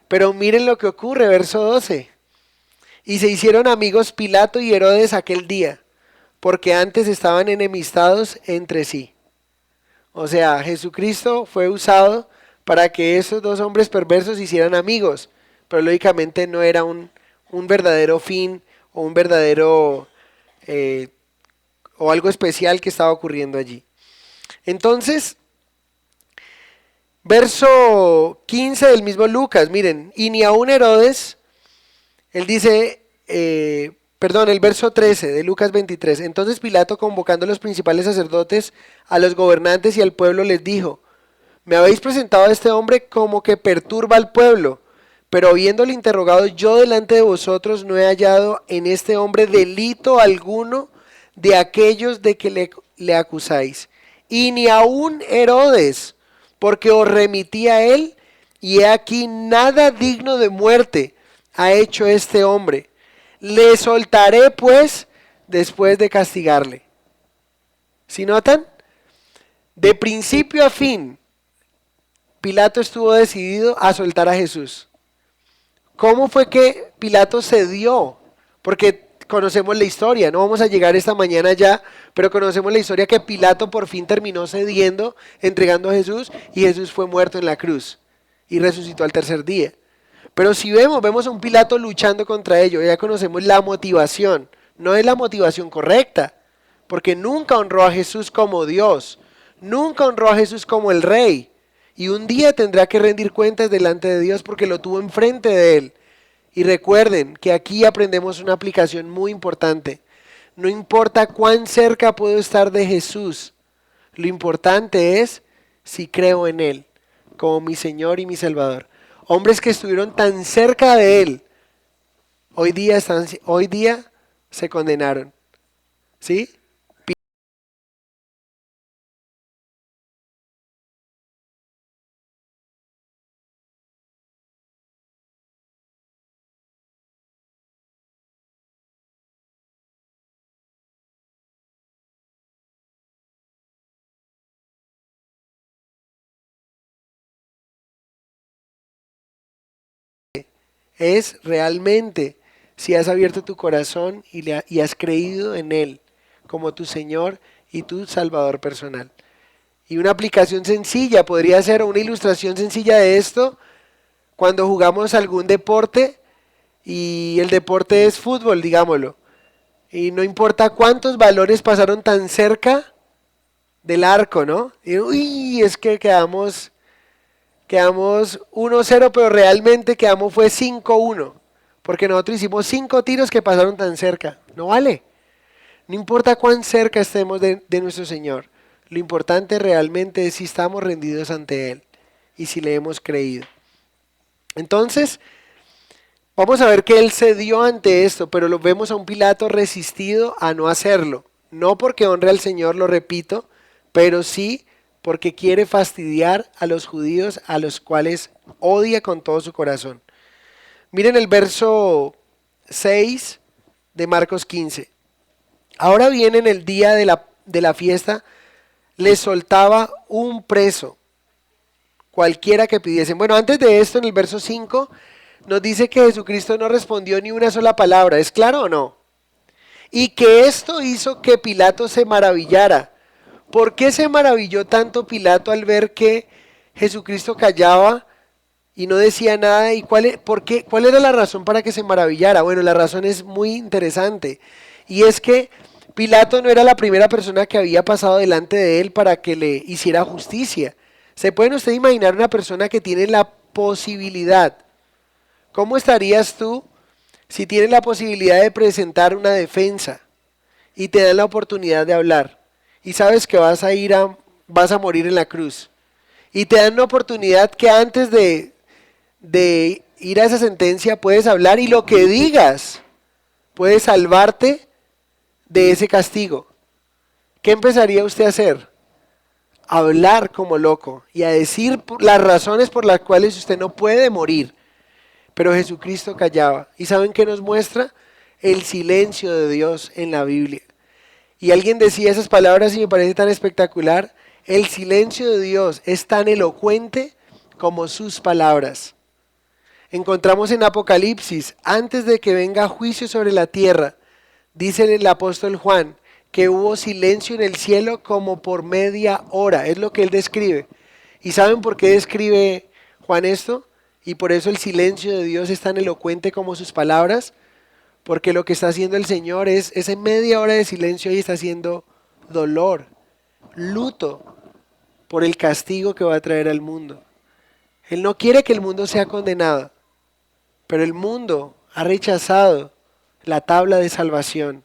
Pero miren lo que ocurre, verso 12. Y se hicieron amigos Pilato y Herodes aquel día, porque antes estaban enemistados entre sí. O sea, Jesucristo fue usado para que esos dos hombres perversos se hicieran amigos, pero lógicamente no era un verdadero fin o un verdadero o algo especial que estaba ocurriendo allí. Entonces, verso 15 del mismo Lucas, miren, y ni aun Herodes, él dice, el verso 13 de Lucas 23, entonces Pilato, convocando a los principales sacerdotes, a los gobernantes y al pueblo, les dijo, me habéis presentado a este hombre como que perturba al pueblo, pero habiéndole interrogado yo delante de vosotros, no he hallado en este hombre delito alguno de aquellos de que le acusáis, y ni aun Herodes, porque os remití a él, y he aquí nada digno de muerte ha hecho este hombre. Le soltaré pues después de castigarle. ¿Sí notan? De principio a fin, Pilato estuvo decidido a soltar a Jesús. ¿Cómo fue que Pilato cedió? Porque conocemos la historia, no vamos a llegar esta mañana ya, pero conocemos la historia que Pilato por fin terminó cediendo, entregando a Jesús, y Jesús fue muerto en la cruz y resucitó al tercer día. Pero si vemos a un Pilato luchando contra ello, ya conocemos la motivación, no es la motivación correcta, porque nunca honró a Jesús como Dios, nunca honró a Jesús como el Rey, y un día tendrá que rendir cuentas delante de Dios porque lo tuvo enfrente de él. Y recuerden que aquí aprendemos una aplicación muy importante. No importa cuán cerca puedo estar de Jesús, lo importante es si creo en Él como mi Señor y mi Salvador. Hombres que estuvieron tan cerca de Él, hoy día se condenaron. ¿Sí? Es realmente si has abierto tu corazón y has creído en Él como tu Señor y tu Salvador personal. Y una aplicación sencilla podría ser, una ilustración sencilla de esto, cuando jugamos algún deporte y el deporte es fútbol, digámoslo. Y no importa cuántos balones pasaron tan cerca del arco, ¿no? Y uy, es que quedamos 1-0, pero realmente fue 5-1, porque nosotros hicimos 5 tiros que pasaron tan cerca. No vale. No importa cuán cerca estemos de nuestro Señor. Lo importante realmente es si estamos rendidos ante Él y si le hemos creído. Entonces, vamos a ver que Él cedió ante esto, pero lo vemos a un Pilato resistido a no hacerlo. No porque honre al Señor, lo repito, pero sí porque quiere fastidiar a los judíos a los cuales odia con todo su corazón. Miren el verso 6 de Marcos 15. Ahora bien, en el día de la fiesta, les soltaba un preso, cualquiera que pidiesen. Bueno, antes de esto, en el verso 5, nos dice que Jesucristo no respondió ni una sola palabra. ¿Es claro o no? Y que esto hizo que Pilato se maravillara. ¿Por qué se maravilló tanto Pilato al ver que Jesucristo callaba y no decía nada? ¿Y cuál era la razón para que se maravillara? Bueno, la razón es muy interesante. Y es que Pilato no era la primera persona que había pasado delante de él para que le hiciera justicia. ¿Se pueden ustedes imaginar una persona que tiene la posibilidad? ¿Cómo estarías tú si tienes la posibilidad de presentar una defensa y te dan la oportunidad de hablar y sabes que vas a morir en la cruz y te dan una oportunidad que antes de ir a esa sentencia puedes hablar y lo que digas puede salvarte de ese castigo? ¿Qué empezaría usted a hacer? A hablar como loco y a decir las razones por las cuales usted no puede morir. Pero Jesucristo callaba. ¿Y saben qué nos muestra? El silencio de Dios en la Biblia. Y alguien decía esas palabras y me parece tan espectacular. El silencio de Dios es tan elocuente como sus palabras. Encontramos en Apocalipsis, antes de que venga juicio sobre la tierra, dice el apóstol Juan, que hubo silencio en el cielo como por media hora. Es lo que él describe. ¿Y saben por qué describe Juan esto? Y por eso el silencio de Dios es tan elocuente como sus palabras, porque lo que está haciendo el Señor es esa media hora de silencio y está haciendo dolor, luto por el castigo que va a traer al mundo. Él no quiere que el mundo sea condenado, pero el mundo ha rechazado la tabla de salvación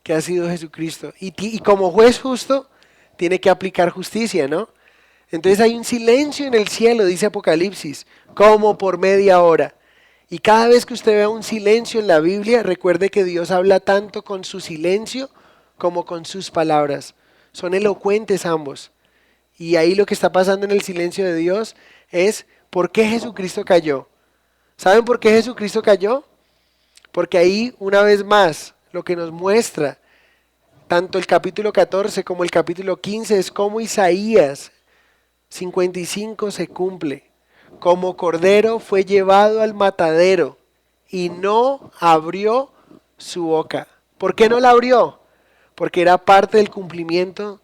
que ha sido Jesucristo. Y como juez justo, tiene que aplicar justicia, ¿no? Entonces hay un silencio en el cielo, dice Apocalipsis, como por media hora. Y cada vez que usted vea un silencio en la Biblia, recuerde que Dios habla tanto con su silencio como con sus palabras. Son elocuentes ambos. Y ahí lo que está pasando en el silencio de Dios es ¿por qué Jesucristo cayó? ¿Saben por qué Jesucristo cayó? Porque ahí, una vez más, lo que nos muestra tanto el capítulo 14 como el capítulo 15 es cómo Isaías 55 se cumple. Como cordero fue llevado al matadero y no abrió su boca. ¿Por qué no la abrió? Porque era parte del cumplimiento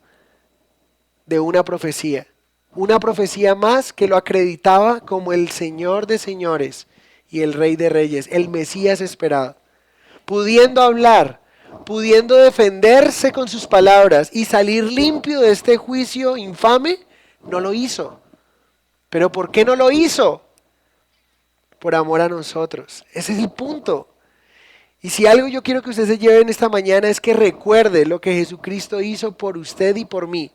de una profecía. Una profecía más que lo acreditaba como el Señor de señores y el Rey de reyes, el Mesías esperado. Pudiendo hablar, pudiendo defenderse con sus palabras y salir limpio de este juicio infame, no lo hizo. ¿Pero por qué no lo hizo? Por amor a nosotros. Ese es el punto. Y si algo yo quiero que usted se lleve en esta mañana es que recuerde lo que Jesucristo hizo por usted y por mí,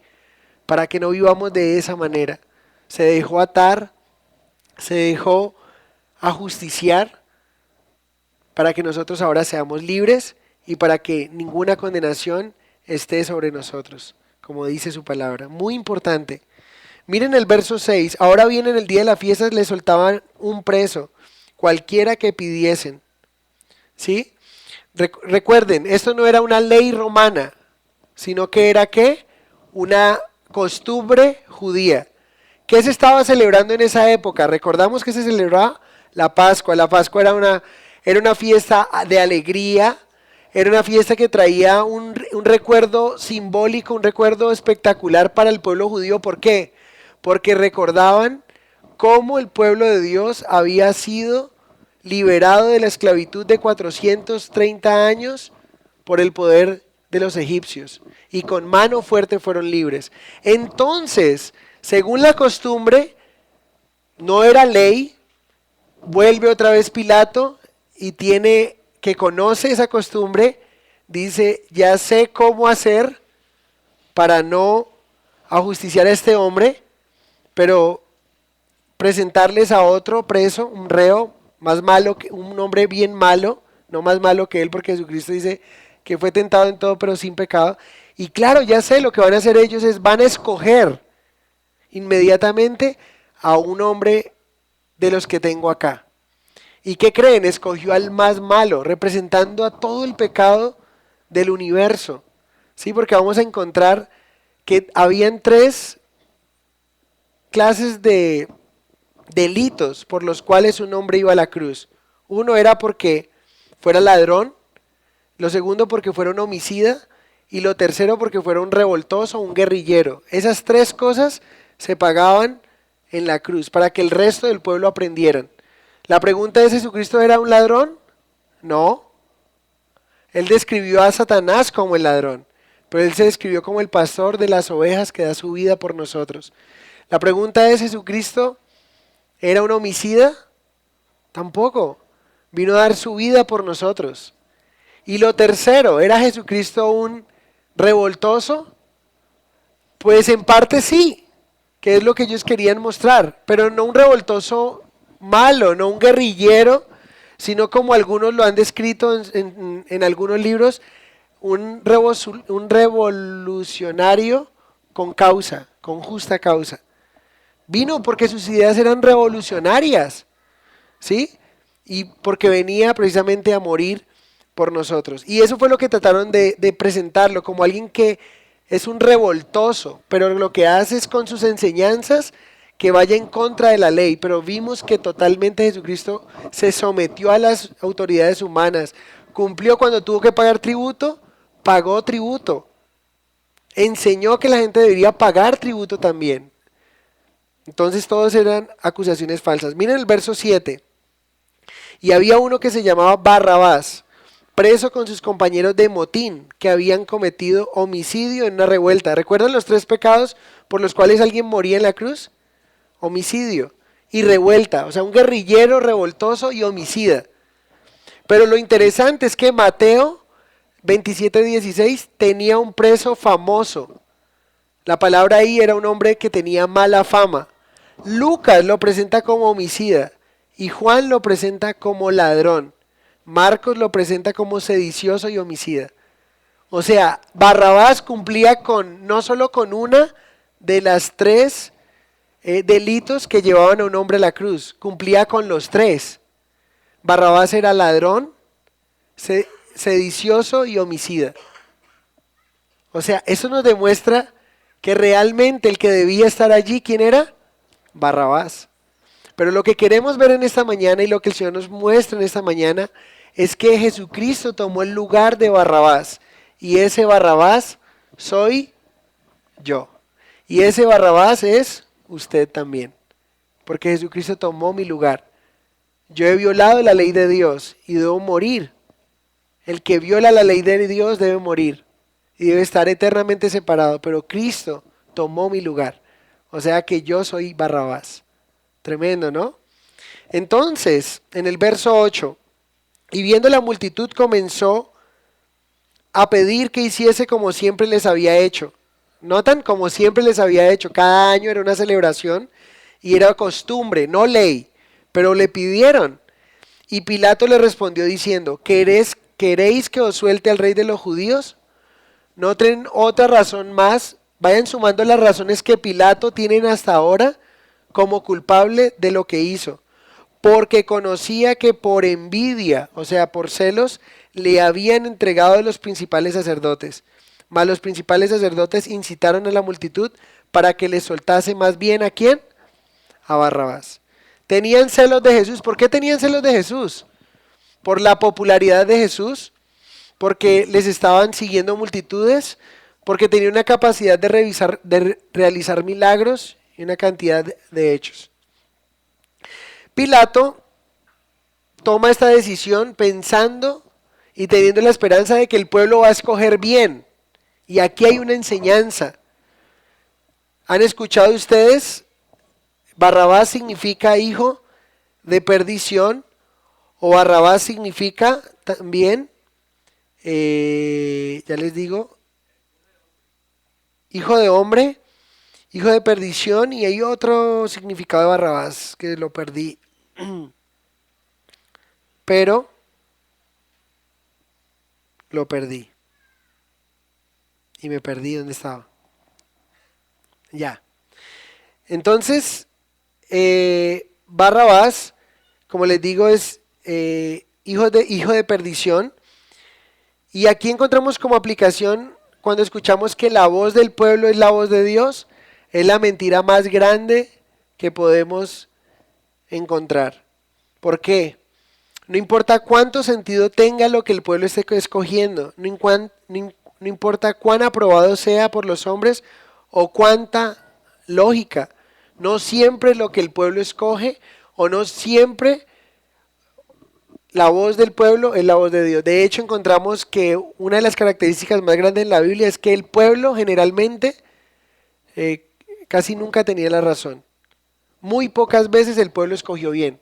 para que no vivamos de esa manera. Se dejó atar, se dejó ajusticiar, para que nosotros ahora seamos libres y para que ninguna condenación esté sobre nosotros, como dice su palabra. Muy importante. Miren el verso 6. Ahora bien, en el día de la fiesta le soltaban un preso, cualquiera que pidiesen. ¿Sí? Recuerden, esto no era una ley romana, sino que era ¿qué? Una costumbre judía. ¿Qué se estaba celebrando en esa época? Recordamos que se celebraba la Pascua. La Pascua era una fiesta de alegría, era una fiesta que traía un recuerdo simbólico, un recuerdo espectacular para el pueblo judío. ¿Por qué? Porque recordaban cómo el pueblo de Dios había sido liberado de la esclavitud de 430 años por el poder de los egipcios y con mano fuerte fueron libres. Entonces, según la costumbre, no era ley, vuelve otra vez Pilato y tiene que conoce esa costumbre, dice, ya sé cómo hacer para no ajusticiar a este hombre, pero presentarles a otro preso, un reo más malo, un hombre bien malo, no más malo que él, porque Jesucristo dice que fue tentado en todo pero sin pecado. Y claro, ya sé, lo que van a hacer ellos es, van a escoger inmediatamente a un hombre de los que tengo acá. ¿Y qué creen? Escogió al más malo, representando a todo el pecado del universo. Sí, porque vamos a encontrar que habían tres clases de delitos por los cuales un hombre iba a la cruz. Uno era porque fuera ladrón, lo segundo porque fuera un homicida y lo tercero porque fuera un revoltoso o un guerrillero. Esas tres cosas se pagaban en la cruz para que el resto del pueblo aprendieran. La pregunta es, ¿Jesucristo era un ladrón? No. Él describió a Satanás como el ladrón, pero él se describió como el pastor de las ovejas que da su vida por nosotros. La pregunta es, ¿Jesucristo era un homicida? Tampoco. Vino a dar su vida por nosotros. Y lo tercero, ¿era Jesucristo un revoltoso? Pues en parte sí, que es lo que ellos querían mostrar, pero no un revoltoso malo, no un guerrillero, sino como algunos lo han descrito en algunos libros, un revolucionario con causa, con justa causa. Vino porque sus ideas eran revolucionarias, ¿sí? Y porque venía precisamente a morir por nosotros. Y eso fue lo que trataron de presentarlo, como alguien que es un revoltoso, pero lo que hace es con sus enseñanzas que vaya en contra de la ley. Pero vimos que totalmente Jesucristo se sometió a las autoridades humanas, cumplió cuando tuvo que pagar tributo, pagó tributo, enseñó que la gente debería pagar tributo también. Entonces todos eran acusaciones falsas. Miren el verso 7. Y había uno que se llamaba Barrabás, preso con sus compañeros de motín, que habían cometido homicidio en una revuelta. ¿Recuerdan los tres pecados por los cuales alguien moría en la cruz? Homicidio y revuelta, o sea, un guerrillero revoltoso y homicida. Pero lo interesante es que Mateo 27:16 tenía un preso famoso. La palabra ahí era un hombre que tenía mala fama. Lucas lo presenta como homicida y Juan lo presenta como ladrón. Marcos lo presenta como sedicioso y homicida. O sea, Barrabás cumplía con no solo con una de las tres delitos que llevaban a un hombre a la cruz, cumplía con los tres. Barrabás era ladrón, sedicioso y homicida. O sea, eso nos demuestra que realmente el que debía estar allí, ¿quién era? Barrabás. Pero lo que queremos ver en esta mañana y lo que el Señor nos muestra en esta mañana es que Jesucristo tomó el lugar de Barrabás. Y ese Barrabás soy yo. Y ese Barrabás es usted también. Porque Jesucristo tomó mi lugar. Yo he violado la ley de Dios y debo morir. El que viola la ley de Dios debe morir. Y debe estar eternamente separado. Pero Cristo tomó mi lugar. O sea que yo soy Barrabás. Tremendo, ¿no? Entonces, en el verso 8, y viendo la multitud comenzó a pedir que hiciese como siempre les había hecho. ¿Notan? Como siempre les había hecho. Cada año era una celebración y era costumbre, no ley. Pero le pidieron. Y Pilato le respondió diciendo, ¿queréis que os suelte al rey de los judíos? No tienen otra razón más. Vayan sumando las razones que Pilato tienen hasta ahora como culpable de lo que hizo. Porque conocía que por envidia, o sea, por celos, le habían entregado a los principales sacerdotes. Mas los principales sacerdotes incitaron a la multitud para que le soltase más bien ¿a quién? A Barrabás. Tenían celos de Jesús. ¿Por qué tenían celos de Jesús? Por la popularidad de Jesús, porque les estaban siguiendo multitudes, porque tenía una capacidad de realizar milagros y una cantidad de hechos. Pilato toma esta decisión pensando y teniendo la esperanza de que el pueblo va a escoger bien. Y aquí hay una enseñanza. ¿Han escuchado ustedes? Barrabás significa hijo de perdición, o Barrabás significa también, ya les digo, hijo de hombre, hijo de perdición, y hay otro significado de Barrabás que lo perdí. Pero lo perdí. Y me perdí dónde estaba. Ya. Entonces, Barrabás, como les digo, es hijo de perdición. Y aquí encontramos como aplicación cuando escuchamos que la voz del pueblo es la voz de Dios, es la mentira más grande que podemos encontrar. ¿Por qué? No importa cuánto sentido tenga lo que el pueblo esté escogiendo, no importa cuán aprobado sea por los hombres o cuánta lógica, no siempre lo que el pueblo escoge o no siempre la voz del pueblo es la voz de Dios. De hecho, encontramos que una de las características más grandes en la Biblia es que el pueblo generalmente casi nunca tenía la razón. Muy pocas veces el pueblo escogió bien.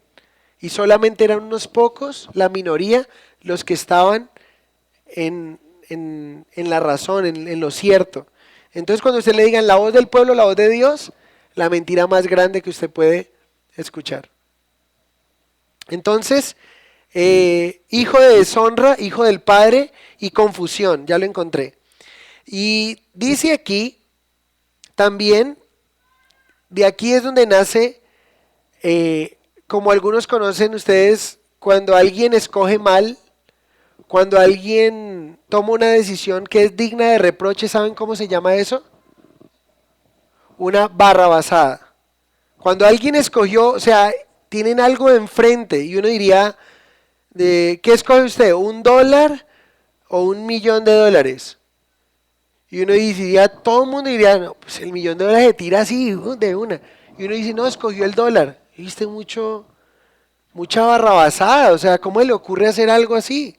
Y solamente eran unos pocos, la minoría, los que estaban en la razón, en lo cierto. Entonces cuando usted le digan la voz del pueblo, la voz de Dios, la mentira más grande que usted puede escuchar. Entonces, hijo de deshonra, hijo del padre y confusión, ya lo encontré. Y dice aquí, también, de aquí es donde nace, como algunos conocen ustedes, cuando alguien escoge mal, cuando alguien toma una decisión que es digna de reproche, ¿saben cómo se llama eso? Una barrabasada. Cuando alguien escogió, o sea, tienen algo enfrente y uno diría, ¿qué escoge usted? ¿Un dólar o $1.000.000? Y uno diría, todo el mundo diría, no, pues el $1.000.000 se tira así, de una. Y uno dice, no, escogió el dólar. ¿Viste mucha barrabasada? O sea, ¿cómo le ocurre hacer algo así?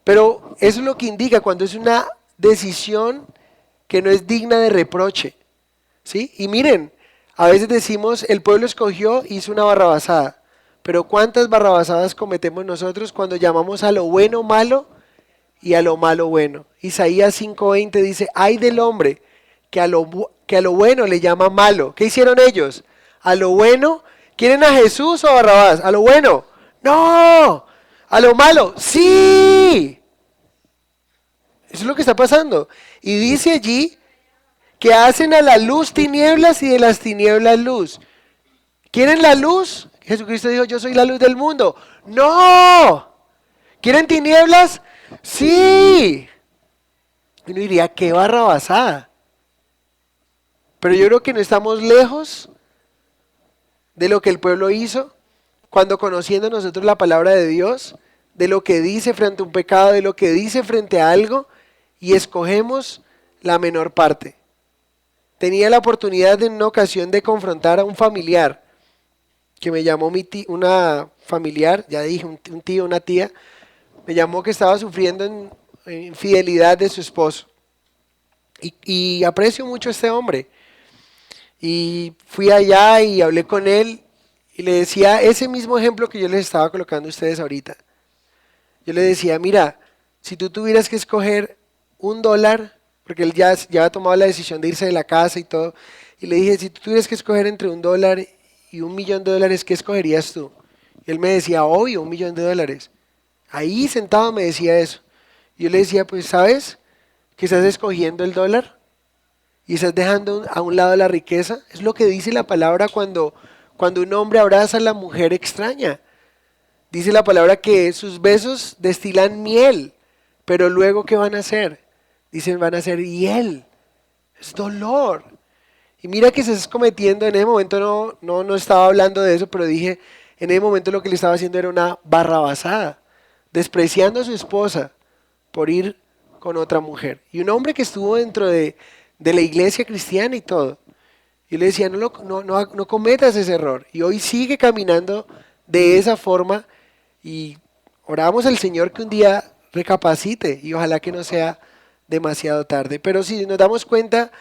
Pero eso es lo que indica cuando es una decisión que no es digna de reproche. ¿Sí? Y miren, a veces decimos, el pueblo escogió, hizo una barrabasada. Pero ¿cuántas barrabasadas cometemos nosotros cuando llamamos a lo bueno malo y a lo malo bueno? Isaías 5:20 dice, ay del hombre que a lo bueno le llama malo. ¿Qué hicieron ellos? A lo bueno, ¿quieren a Jesús o a Barrabás? A lo bueno, no. A lo malo, sí. Eso es lo que está pasando. Y dice allí que hacen a la luz tinieblas y de las tinieblas luz. ¿Quieren la luz? Jesucristo dijo, yo soy la luz del mundo. No. ¿Quieren tinieblas? Sí. Y uno diría, qué barrabasada. Pero yo creo que no estamos lejos de lo que el pueblo hizo cuando conociendo nosotros la palabra de Dios, de lo que dice frente a un pecado, de lo que dice frente a algo, y escogemos la menor parte. Tenía la oportunidad en una ocasión de confrontar a un familiar, que me llamó una familiar, ya dije, un tío, una tía, me llamó que estaba sufriendo en infidelidad de su esposo. Y aprecio mucho a este hombre. Y fui allá y hablé con él y le decía ese mismo ejemplo que yo les estaba colocando a ustedes ahorita. Yo le decía, mira, si tú tuvieras que escoger un dólar, porque él ya había tomado la decisión de irse de la casa y todo, y le dije, si tú tuvieras que escoger entre un dólar y $1.000.000, ¿qué escogerías tú? Y él me decía, obvio, $1.000.000. Ahí sentado me decía eso. Y yo le decía, pues, ¿sabes? Que estás escogiendo el dólar y estás dejando a un lado la riqueza. Es lo que dice la palabra cuando un hombre abraza a la mujer extraña. Dice la palabra que sus besos destilan miel, pero luego ¿qué van a hacer? Dicen van a ser hiel. Es dolor. Y mira que se está cometiendo, en ese momento no estaba hablando de eso, pero dije, en ese momento lo que le estaba haciendo era una barrabasada, despreciando a su esposa por ir con otra mujer. Y un hombre que estuvo dentro de la iglesia cristiana y todo. Y le decía, no cometas ese error. Y hoy sigue caminando de esa forma y oramos al Señor que un día recapacite y ojalá que no sea demasiado tarde. Pero si nos damos cuenta,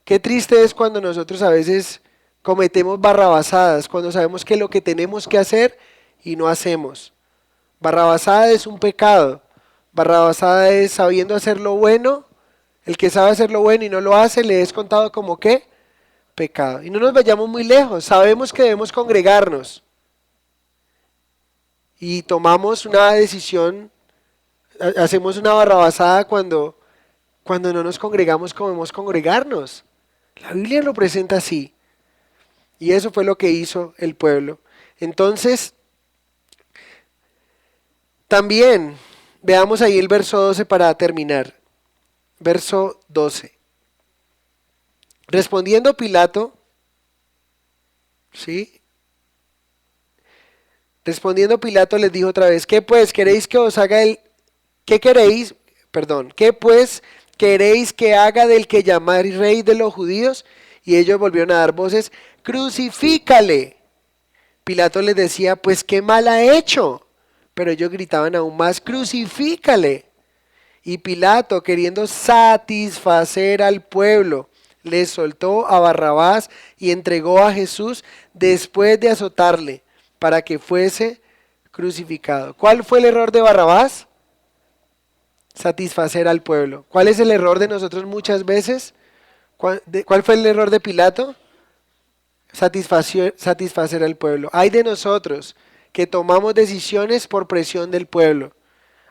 qué triste es cuando nosotros a veces cometemos barrabasadas, cuando sabemos que lo que tenemos que hacer y no hacemos. Barrabasada es un pecado. Barrabasada es sabiendo hacer lo bueno. El que sabe hacer lo bueno y no lo hace, le es contado como ¿qué? Pecado. Y no nos vayamos muy lejos. Sabemos que debemos congregarnos. Y tomamos una decisión, hacemos una barrabasada cuando no nos congregamos como debemos congregarnos. La Biblia lo presenta así. Y eso fue lo que hizo el pueblo. Entonces, también veamos ahí el verso 12 para terminar. verso 12. Respondiendo Pilato, ¿sí? Respondiendo Pilato les dijo otra vez, ¿qué pues queréis que os haga qué queréis, perdón, qué pues queréis que haga del que llamáis rey de los judíos? Y ellos volvieron a dar voces, crucifícale. Pilato les decía, pues qué mal ha hecho. Pero ellos gritaban aún más, crucifícale. Y Pilato, queriendo satisfacer al pueblo, le soltó a Barrabás y entregó a Jesús después de azotarle para que fuese crucificado. ¿Cuál fue el error de Barrabás? Satisfacer al pueblo. ¿Cuál es el error de nosotros muchas veces? ¿Cuál fue el error de Pilato? Satisfacer al pueblo. Hay de nosotros que tomamos decisiones por presión del pueblo.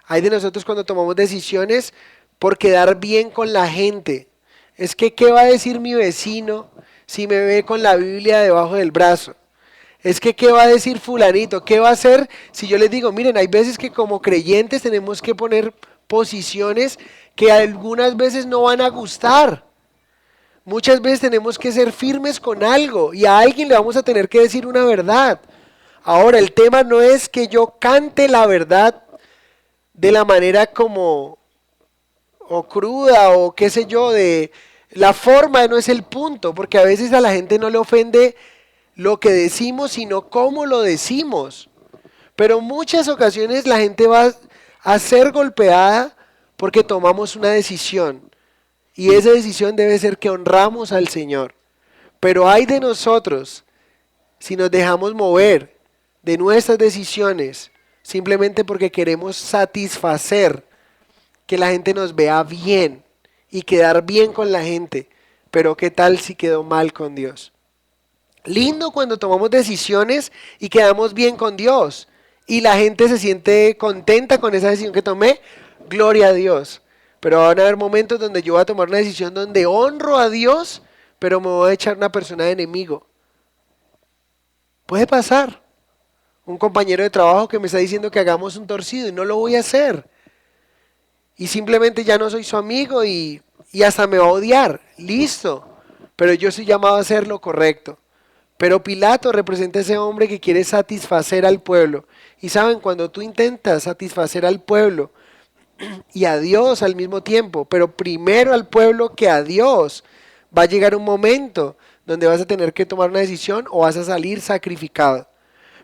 Hay de nosotros cuando tomamos decisiones por quedar bien con la gente. Es que, ¿qué va a decir mi vecino si me ve con la Biblia debajo del brazo? Es que, ¿qué va a decir fulanito? ¿Qué va a hacer si yo les digo, miren, hay veces que como creyentes tenemos que poner posiciones que algunas veces no van a gustar? Muchas veces tenemos que ser firmes con algo y a alguien le vamos a tener que decir una verdad. Ahora, el tema no es que yo cante la verdad de la manera como, o cruda, o qué sé yo, de la forma no es el punto, porque a veces a la gente no le ofende lo que decimos, sino cómo lo decimos. Pero en muchas ocasiones la gente va a ser golpeada porque tomamos una decisión. Y esa decisión debe ser que honramos al Señor. Pero hay de nosotros, si nos dejamos mover de nuestras decisiones, simplemente porque queremos satisfacer, que la gente nos vea bien y quedar bien con la gente. Pero ¿qué tal si quedó mal con Dios? Lindo cuando tomamos decisiones y quedamos bien con Dios. Y la gente se siente contenta con esa decisión que tomé. Gloria a Dios. Pero van a haber momentos donde yo voy a tomar una decisión donde honro a Dios, pero me voy a echar una persona de enemigo. Puede pasar. Un compañero de trabajo que me está diciendo que hagamos un torcido y no lo voy a hacer. Y simplemente ya no soy su amigo y hasta me va a odiar. Listo. Pero yo soy llamado a hacer lo correcto. Pero Pilato representa a ese hombre que quiere satisfacer al pueblo. Y saben, cuando tú intentas satisfacer al pueblo y a Dios al mismo tiempo, pero primero al pueblo que a Dios, va a llegar un momento donde vas a tener que tomar una decisión o vas a salir sacrificado.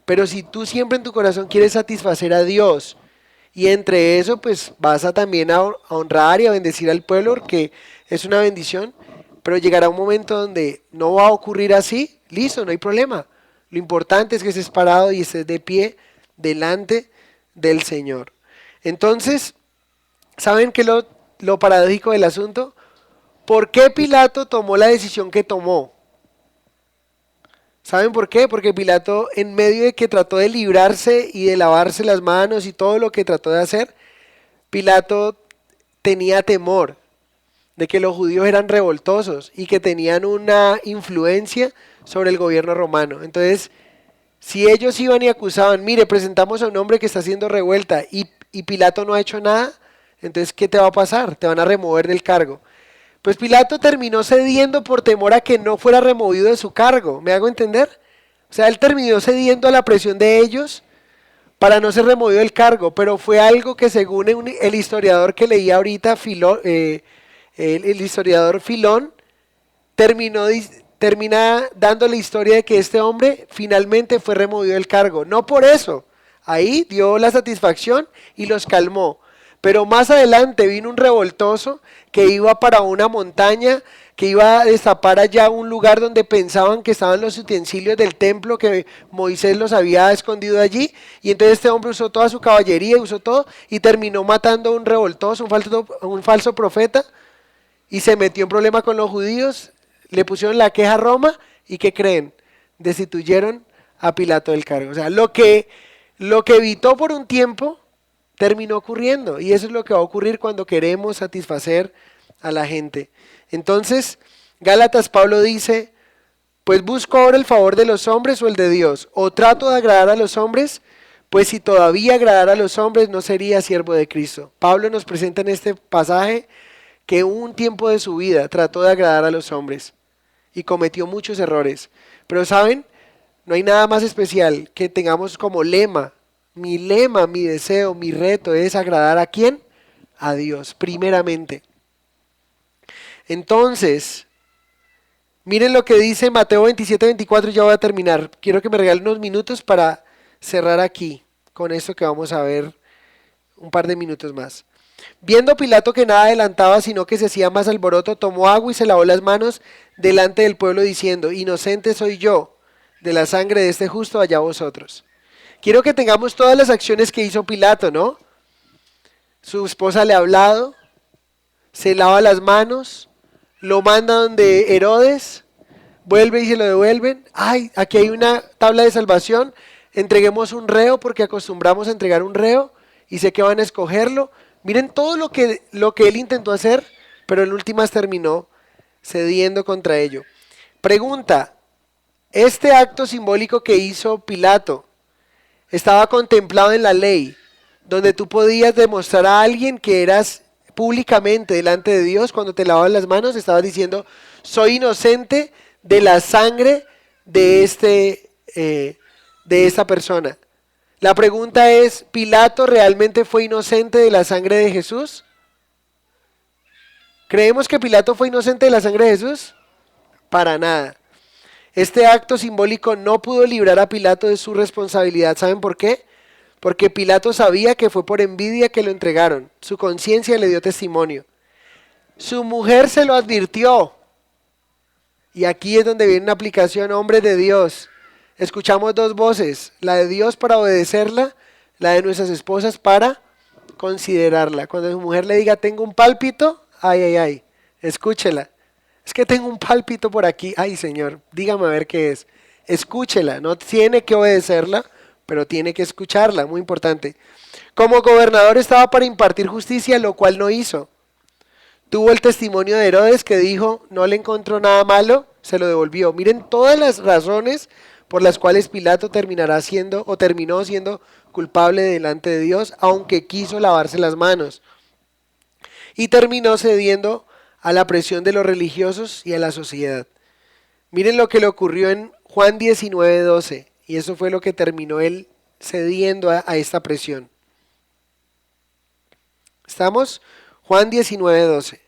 Pero si tú siempre en tu corazón quieres satisfacer a Dios y entre eso pues vas a también a honrar y a bendecir al pueblo, porque es una bendición, pero llegará un momento donde no va a ocurrir así, listo, no hay problema. Lo importante es que estés parado y estés de pie delante del Señor. Entonces, ¿saben qué es lo paradójico del asunto? ¿Por qué Pilato tomó la decisión que tomó? ¿Saben por qué? Porque Pilato, en medio de que trató de librarse y de lavarse las manos y todo lo que trató de hacer, Pilato tenía temor de que los judíos eran revoltosos y que tenían una influencia sobre el gobierno romano. Entonces, si ellos iban y acusaban, mire, presentamos a un hombre que está haciendo revuelta y Pilato no ha hecho nada, entonces, ¿qué te va a pasar? Te van a remover del cargo. Pues Pilato terminó cediendo por temor a que no fuera removido de su cargo. ¿Me hago entender? O sea, él terminó cediendo a la presión de ellos para no ser removido del cargo, pero fue algo que según el historiador que leí ahorita, el historiador Filón, termina dando la historia de que este hombre finalmente fue removido del cargo. No por eso, ahí dio la satisfacción y los calmó. Pero más adelante vino un revoltoso que iba para una montaña, que iba a destapar allá un lugar donde pensaban que estaban los utensilios del templo, que Moisés los había escondido allí. Y entonces este hombre usó toda su caballería, usó todo y terminó matando a un revoltoso, un falso profeta. Y se metió en problema con los judíos, le pusieron la queja a Roma y ¿qué creen? Destituyeron a Pilato del cargo. O sea, lo que evitó por un tiempo terminó ocurriendo y eso es lo que va a ocurrir cuando queremos satisfacer a la gente. Entonces, Gálatas Pablo dice, pues busco ahora el favor de los hombres o el de Dios, o trato de agradar a los hombres, pues si todavía agradara a los hombres no sería siervo de Cristo. Pablo nos presenta en este pasaje que un tiempo de su vida trató de agradar a los hombres y cometió muchos errores. Pero ¿saben? No hay nada más especial que tengamos como lema, mi deseo, mi reto es agradar ¿a quién? A Dios, primeramente. Entonces, miren lo que dice Mateo 27-24, ya voy a terminar. Quiero que me regalen unos minutos para cerrar aquí, con esto que vamos a ver un par de minutos más. Viendo Pilato que nada adelantaba, sino que se hacía más alboroto, tomó agua y se lavó las manos delante del pueblo diciendo, inocente soy yo de la sangre de este justo, allá vosotros. Quiero que tengamos todas las acciones que hizo Pilato, ¿no? Su esposa le ha hablado, se lava las manos, lo manda donde Herodes, vuelve y se lo devuelven. Ay, aquí hay una tabla de salvación, entreguemos un reo porque acostumbramos a entregar un reo y sé que van a escogerlo. Miren todo lo que él intentó hacer, pero en últimas terminó cediendo contra ello. Pregunta, ¿este acto simbólico que hizo Pilato estaba contemplado en la ley, donde tú podías demostrar a alguien que eras públicamente delante de Dios cuando te lavabas las manos? Estabas diciendo, soy inocente de la sangre de esta persona. La pregunta es, ¿Pilato realmente fue inocente de la sangre de Jesús? ¿Creemos que Pilato fue inocente de la sangre de Jesús? Para nada. Este acto simbólico no pudo librar a Pilato de su responsabilidad. ¿Saben por qué? Porque Pilato sabía que fue por envidia que lo entregaron. Su conciencia le dio testimonio. Su mujer se lo advirtió. Y aquí es donde viene una aplicación, hombre de Dios. Escuchamos dos voces, la de Dios para obedecerla, la de nuestras esposas para considerarla. Cuando su mujer le diga, tengo un pálpito, ay, ay, ay, escúchela. Es que tengo un pálpito por aquí, ay Señor, dígame a ver qué es. Escúchela, no tiene que obedecerla, pero tiene que escucharla, muy importante. Como gobernador estaba para impartir justicia, lo cual no hizo. Tuvo el testimonio de Herodes que dijo, no le encontró nada malo, se lo devolvió. Miren todas las razones por las cuales Pilato terminó siendo culpable delante de Dios, aunque quiso lavarse las manos. Y terminó cediendo a la presión de los religiosos y a la sociedad. Miren lo que le ocurrió en Juan 19:12, y eso fue lo que terminó él cediendo a esta presión. ¿Estamos? Juan 19:12.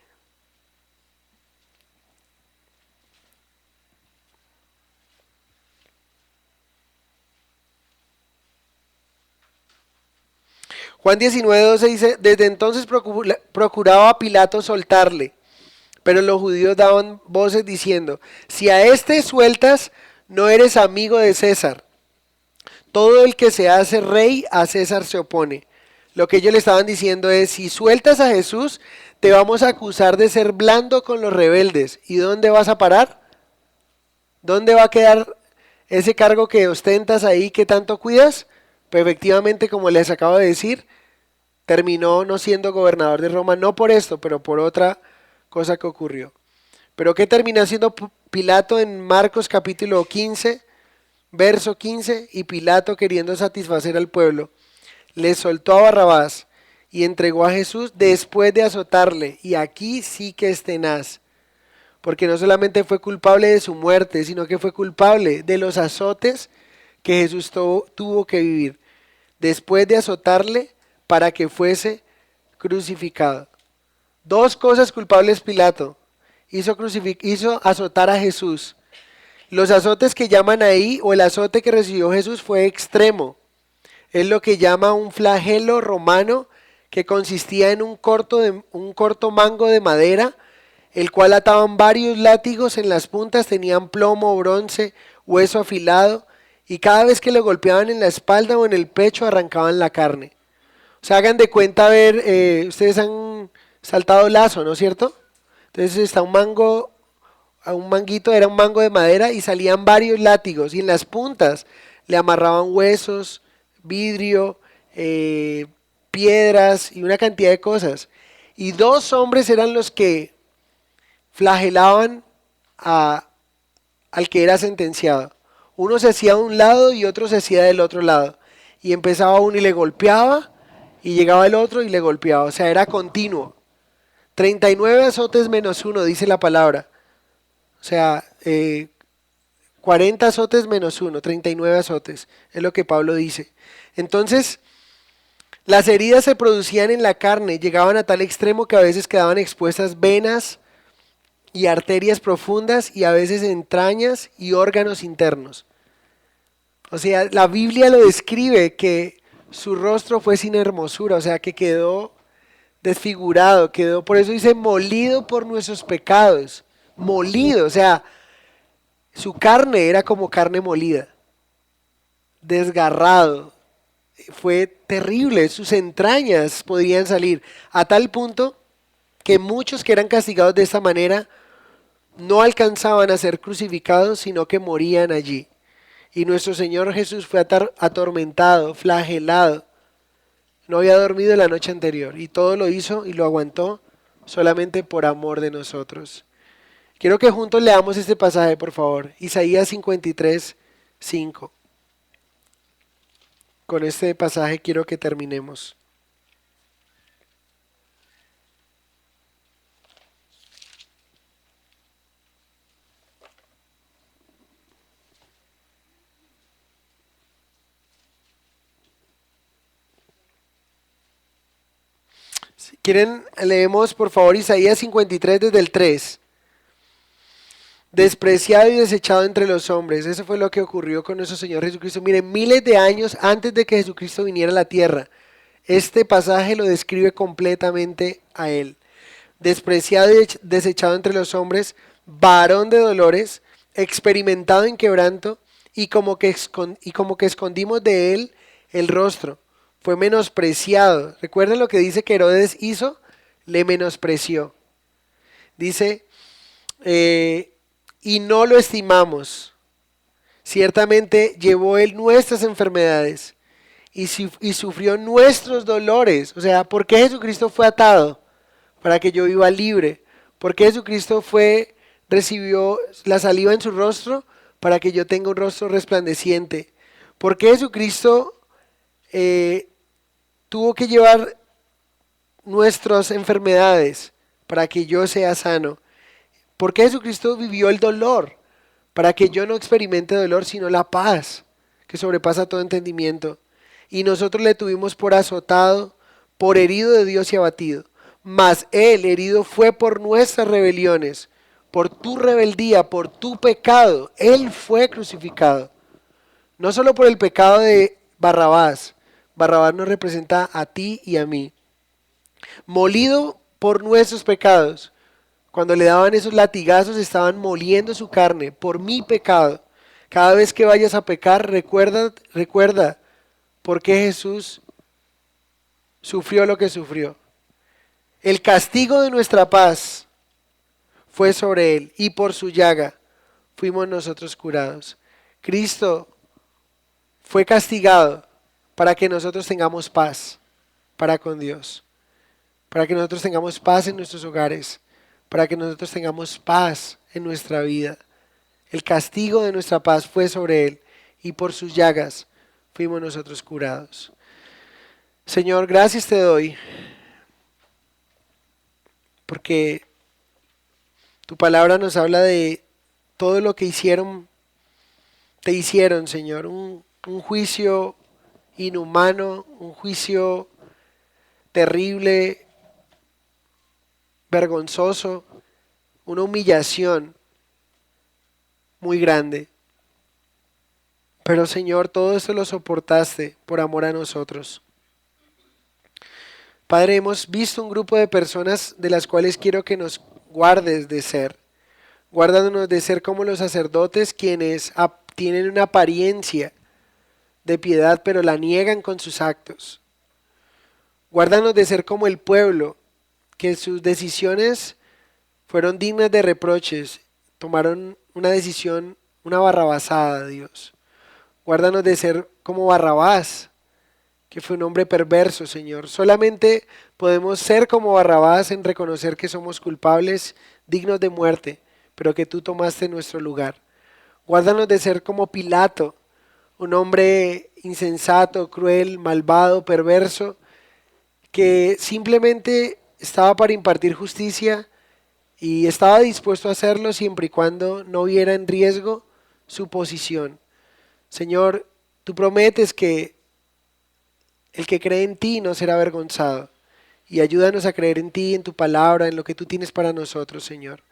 Juan 19:12 dice, desde entonces procuraba a Pilato soltarle, pero los judíos daban voces diciendo, si a este sueltas, no eres amigo de César. Todo el que se hace rey, a César se opone. Lo que ellos le estaban diciendo es, si sueltas a Jesús, te vamos a acusar de ser blando con los rebeldes. ¿Y dónde vas a parar? ¿Dónde va a quedar ese cargo que ostentas ahí que tanto cuidas? Pues efectivamente, como les acabo de decir, terminó no siendo gobernador de Roma, no por esto, pero por otra cosa que ocurrió. ¿Pero qué terminó haciendo Pilato en Marcos capítulo 15, verso 15? Y Pilato, queriendo satisfacer al pueblo, le soltó a Barrabás y entregó a Jesús después de azotarle. Y aquí sí que es tenaz, porque no solamente fue culpable de su muerte, sino que fue culpable de los azotes que Jesús tuvo que vivir después de azotarle para que fuese crucificado. Dos cosas culpables Pilato. Hizo azotar a Jesús. Los azotes que llaman ahí, o el azote que recibió Jesús, fue extremo. Es lo que llama un flagelo romano, que consistía en un corto mango de madera, el cual ataban varios látigos en las puntas, tenían plomo, bronce, hueso afilado, y cada vez que le golpeaban en la espalda o en el pecho arrancaban la carne. O sea, hagan de cuenta, ustedes han saltado lazo, ¿no es cierto? Entonces está un manguito, era un mango de madera y salían varios látigos y en las puntas le amarraban huesos, vidrio, piedras y una cantidad de cosas. Y dos hombres eran los que flagelaban al que era sentenciado. Uno se hacía de un lado y otro se hacía del otro lado. Y empezaba uno y le golpeaba, y llegaba el otro y le golpeaba. O sea, era continuo. 39 azotes menos uno, dice la palabra. O sea, 40 azotes menos uno, 39 azotes, es lo que Pablo dice. Entonces, las heridas se producían en la carne, llegaban a tal extremo que a veces quedaban expuestas venas y arterias profundas y a veces entrañas y órganos internos. O sea, la Biblia lo describe que su rostro fue sin hermosura, o sea, que quedó desfigurado, quedó, por eso dice, molido por nuestros pecados, molido, o sea, su carne era como carne molida, desgarrado, fue terrible, sus entrañas podían salir, a tal punto que muchos que eran castigados de esta manera no alcanzaban a ser crucificados, sino que morían allí. Y nuestro Señor Jesús fue atormentado, flagelado. No había dormido la noche anterior y todo lo hizo y lo aguantó solamente por amor de nosotros. Quiero que juntos leamos este pasaje, por favor. Isaías 53, 5. Con este pasaje quiero que terminemos. Si quieren, leemos por favor Isaías 53 desde el 3. Despreciado y desechado entre los hombres. Eso fue lo que ocurrió con nuestro Señor Jesucristo. Miren, miles de años antes de que Jesucristo viniera a la tierra, este pasaje lo describe completamente a Él. Despreciado y desechado entre los hombres, varón de dolores, experimentado en quebranto, y como que escondimos de Él el rostro. Fue menospreciado. ¿Recuerden lo que dice que Herodes hizo? Le menospreció. Dice... y no lo estimamos. Ciertamente llevó Él nuestras enfermedades y sufrió nuestros dolores. O sea, ¿por qué Jesucristo fue atado? Para que yo viva libre. ¿Por qué Jesucristo recibió la saliva en su rostro? Para que yo tenga un rostro resplandeciente. ¿Por qué Jesucristo tuvo que llevar nuestras enfermedades? Para que yo sea sano. ¿Por qué Jesucristo vivió el dolor? Para que yo no experimente dolor, sino la paz, que sobrepasa todo entendimiento. Y nosotros le tuvimos por azotado, por herido de Dios y abatido. Mas Él herido fue por nuestras rebeliones, por tu rebeldía, por tu pecado. Él fue crucificado. No solo por el pecado de Barrabás. Barrabás nos representa a ti y a mí. Molido por nuestros pecados. Cuando le daban esos latigazos estaban moliendo su carne por mi pecado. Cada vez que vayas a pecar, recuerda por qué Jesús sufrió lo que sufrió. El castigo de nuestra paz fue sobre Él y por su llaga fuimos nosotros curados. Cristo fue castigado para que nosotros tengamos paz para con Dios, para que nosotros tengamos paz en nuestros hogares, para que nosotros tengamos paz en nuestra vida. El castigo de nuestra paz fue sobre Él y por sus llagas fuimos nosotros curados. Señor, gracias te doy porque tu palabra nos habla de todo lo que te hicieron, Señor. Un juicio inhumano, un juicio terrible, vergonzoso, una humillación muy grande. Pero Señor, todo esto lo soportaste por amor a nosotros. Padre, hemos visto un grupo de personas de las cuales quiero que nos guardes de ser. Guárdanos de ser como los sacerdotes quienes tienen una apariencia de piedad pero la niegan con sus actos. Guárdanos de ser como el pueblo, que sus decisiones fueron dignas de reproches, tomaron una decisión, una barrabasada, Dios. Guárdanos de ser como Barrabás, que fue un hombre perverso, Señor. Solamente podemos ser como Barrabás en reconocer que somos culpables, dignos de muerte, pero que tú tomaste nuestro lugar. Guárdanos de ser como Pilato, un hombre insensato, cruel, malvado, perverso, que simplemente estaba para impartir justicia y estaba dispuesto a hacerlo siempre y cuando no viera en riesgo su posición. Señor, tú prometes que el que cree en ti no será avergonzado. Y ayúdanos a creer en ti, en tu palabra, en lo que tú tienes para nosotros, Señor.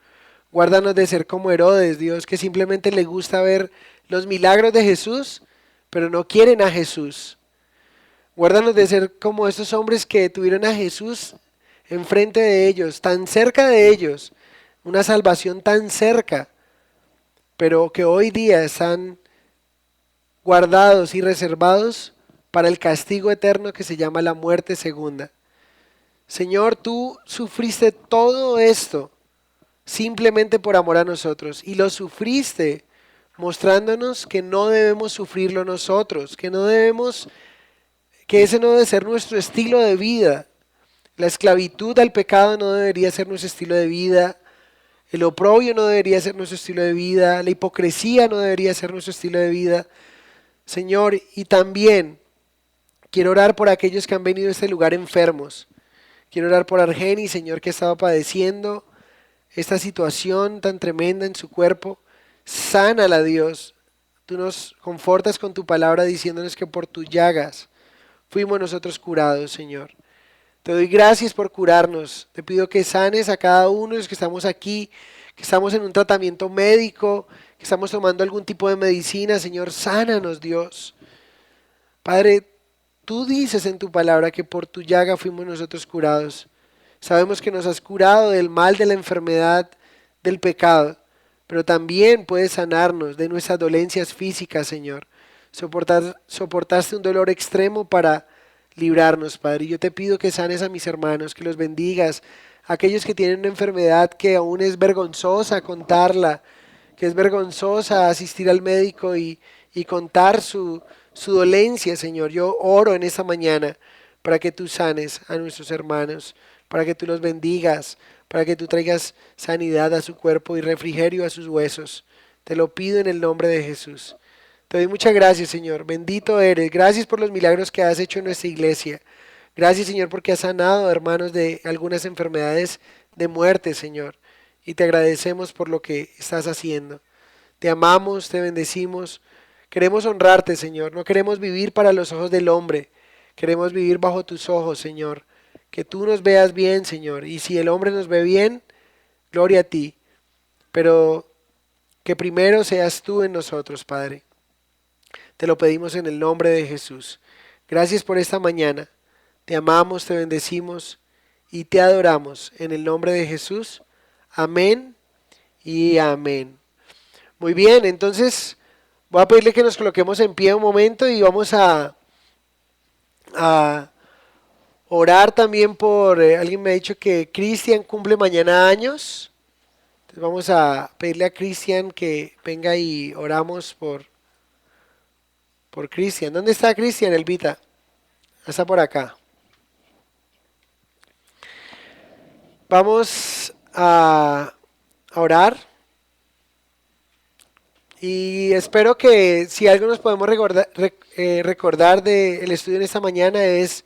Guárdanos de ser como Herodes, Dios, que simplemente le gusta ver los milagros de Jesús, pero no quieren a Jesús. Guárdanos de ser como esos hombres que tuvieron a Jesús enfrente de ellos, tan cerca de ellos, una salvación tan cerca, pero que hoy día están guardados y reservados para el castigo eterno que se llama la muerte segunda. Señor, tú sufriste todo esto simplemente por amor a nosotros y lo sufriste mostrándonos que no debemos sufrirlo nosotros, que ese no debe ser nuestro estilo de vida. La esclavitud al pecado no debería ser nuestro estilo de vida. El oprobio no debería ser nuestro estilo de vida. La hipocresía no debería ser nuestro estilo de vida. Señor, y también quiero orar por aquellos que han venido a este lugar enfermos. Quiero orar por Argeni, Señor, que estaba padeciendo esta situación tan tremenda en su cuerpo. Sánala, Dios. Tú nos confortas con tu palabra diciéndonos que por tus llagas fuimos nosotros curados, Señor. Te doy gracias por curarnos. Te pido que sanes a cada uno de los que estamos aquí, que estamos en un tratamiento médico, que estamos tomando algún tipo de medicina. Señor, sánanos, Dios. Padre, tú dices en tu palabra que por tu llaga fuimos nosotros curados. Sabemos que nos has curado del mal, de la enfermedad, del pecado, pero también puedes sanarnos de nuestras dolencias físicas, Señor. Soportaste un dolor extremo para librarnos, Padre. Y yo te pido que sanes a mis hermanos, que los bendigas, aquellos que tienen una enfermedad que aún es vergonzosa contarla, que es vergonzosa asistir al médico y contar su dolencia, Señor. Yo oro en esta mañana para que tú sanes a nuestros hermanos, para que tú los bendigas, para que tú traigas sanidad a su cuerpo y refrigerio a sus huesos. Te lo pido en el nombre de Jesús. Te doy muchas gracias, Señor. Bendito eres. Gracias por los milagros que has hecho en nuestra iglesia. Gracias, Señor, porque has sanado, hermanos, de algunas enfermedades de muerte, Señor. Y te agradecemos por lo que estás haciendo. Te amamos, te bendecimos. Queremos honrarte, Señor. No queremos vivir para los ojos del hombre. Queremos vivir bajo tus ojos, Señor. Que tú nos veas bien, Señor. Y si el hombre nos ve bien, gloria a ti. Pero que primero seas tú en nosotros, Padre. Te lo pedimos en el nombre de Jesús. Gracias por esta mañana. Te amamos, te bendecimos y te adoramos en el nombre de Jesús. Amén y amén. Muy bien, entonces voy a pedirle que nos coloquemos en pie un momento y vamos a orar también por, alguien me ha dicho que Cristian cumple mañana años. Entonces vamos a pedirle a Cristian que venga y oramos por Cristian. ¿Dónde está Cristian, Elvita? Está por acá. Vamos a orar. Y espero que si algo nos podemos recordar del estudio en esta mañana es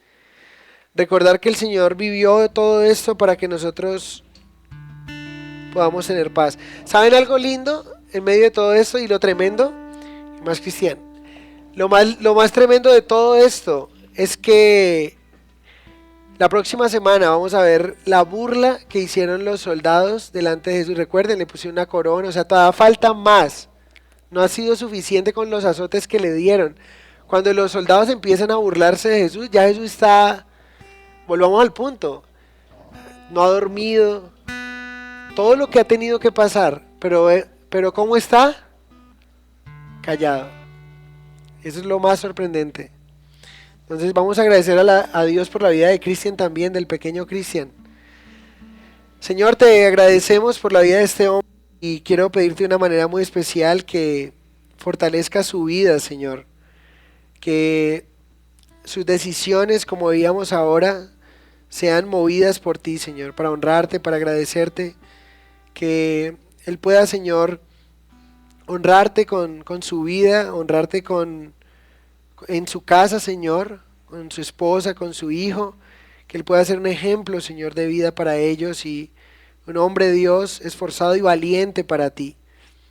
recordar que el Señor vivió todo esto para que nosotros podamos tener paz. ¿Saben algo lindo en medio de todo esto y lo tremendo? Más Cristian. Lo más tremendo de todo esto es que la próxima semana vamos a ver la burla que hicieron los soldados delante de Jesús. Recuerden, le pusieron una corona, o sea, todavía falta más. No ha sido suficiente con los azotes que le dieron. Cuando los soldados empiezan a burlarse de Jesús, ya Jesús está, volvamos al punto, no ha dormido, todo lo que ha tenido que pasar, pero ¿cómo está? Callado. Eso es lo más sorprendente. Entonces vamos a agradecer a Dios por la vida de Cristian también, del pequeño Cristian. Señor, te agradecemos por la vida de este hombre y quiero pedirte de una manera muy especial que fortalezca su vida, Señor. Que sus decisiones, como veíamos ahora, sean movidas por ti, Señor, para honrarte, para agradecerte. Que Él pueda, Señor, honrarte con su vida, honrarte en su casa, Señor, con su esposa, con su hijo. que él pueda ser un ejemplo, Señor, de vida para ellos y un hombre de Dios esforzado y valiente para ti.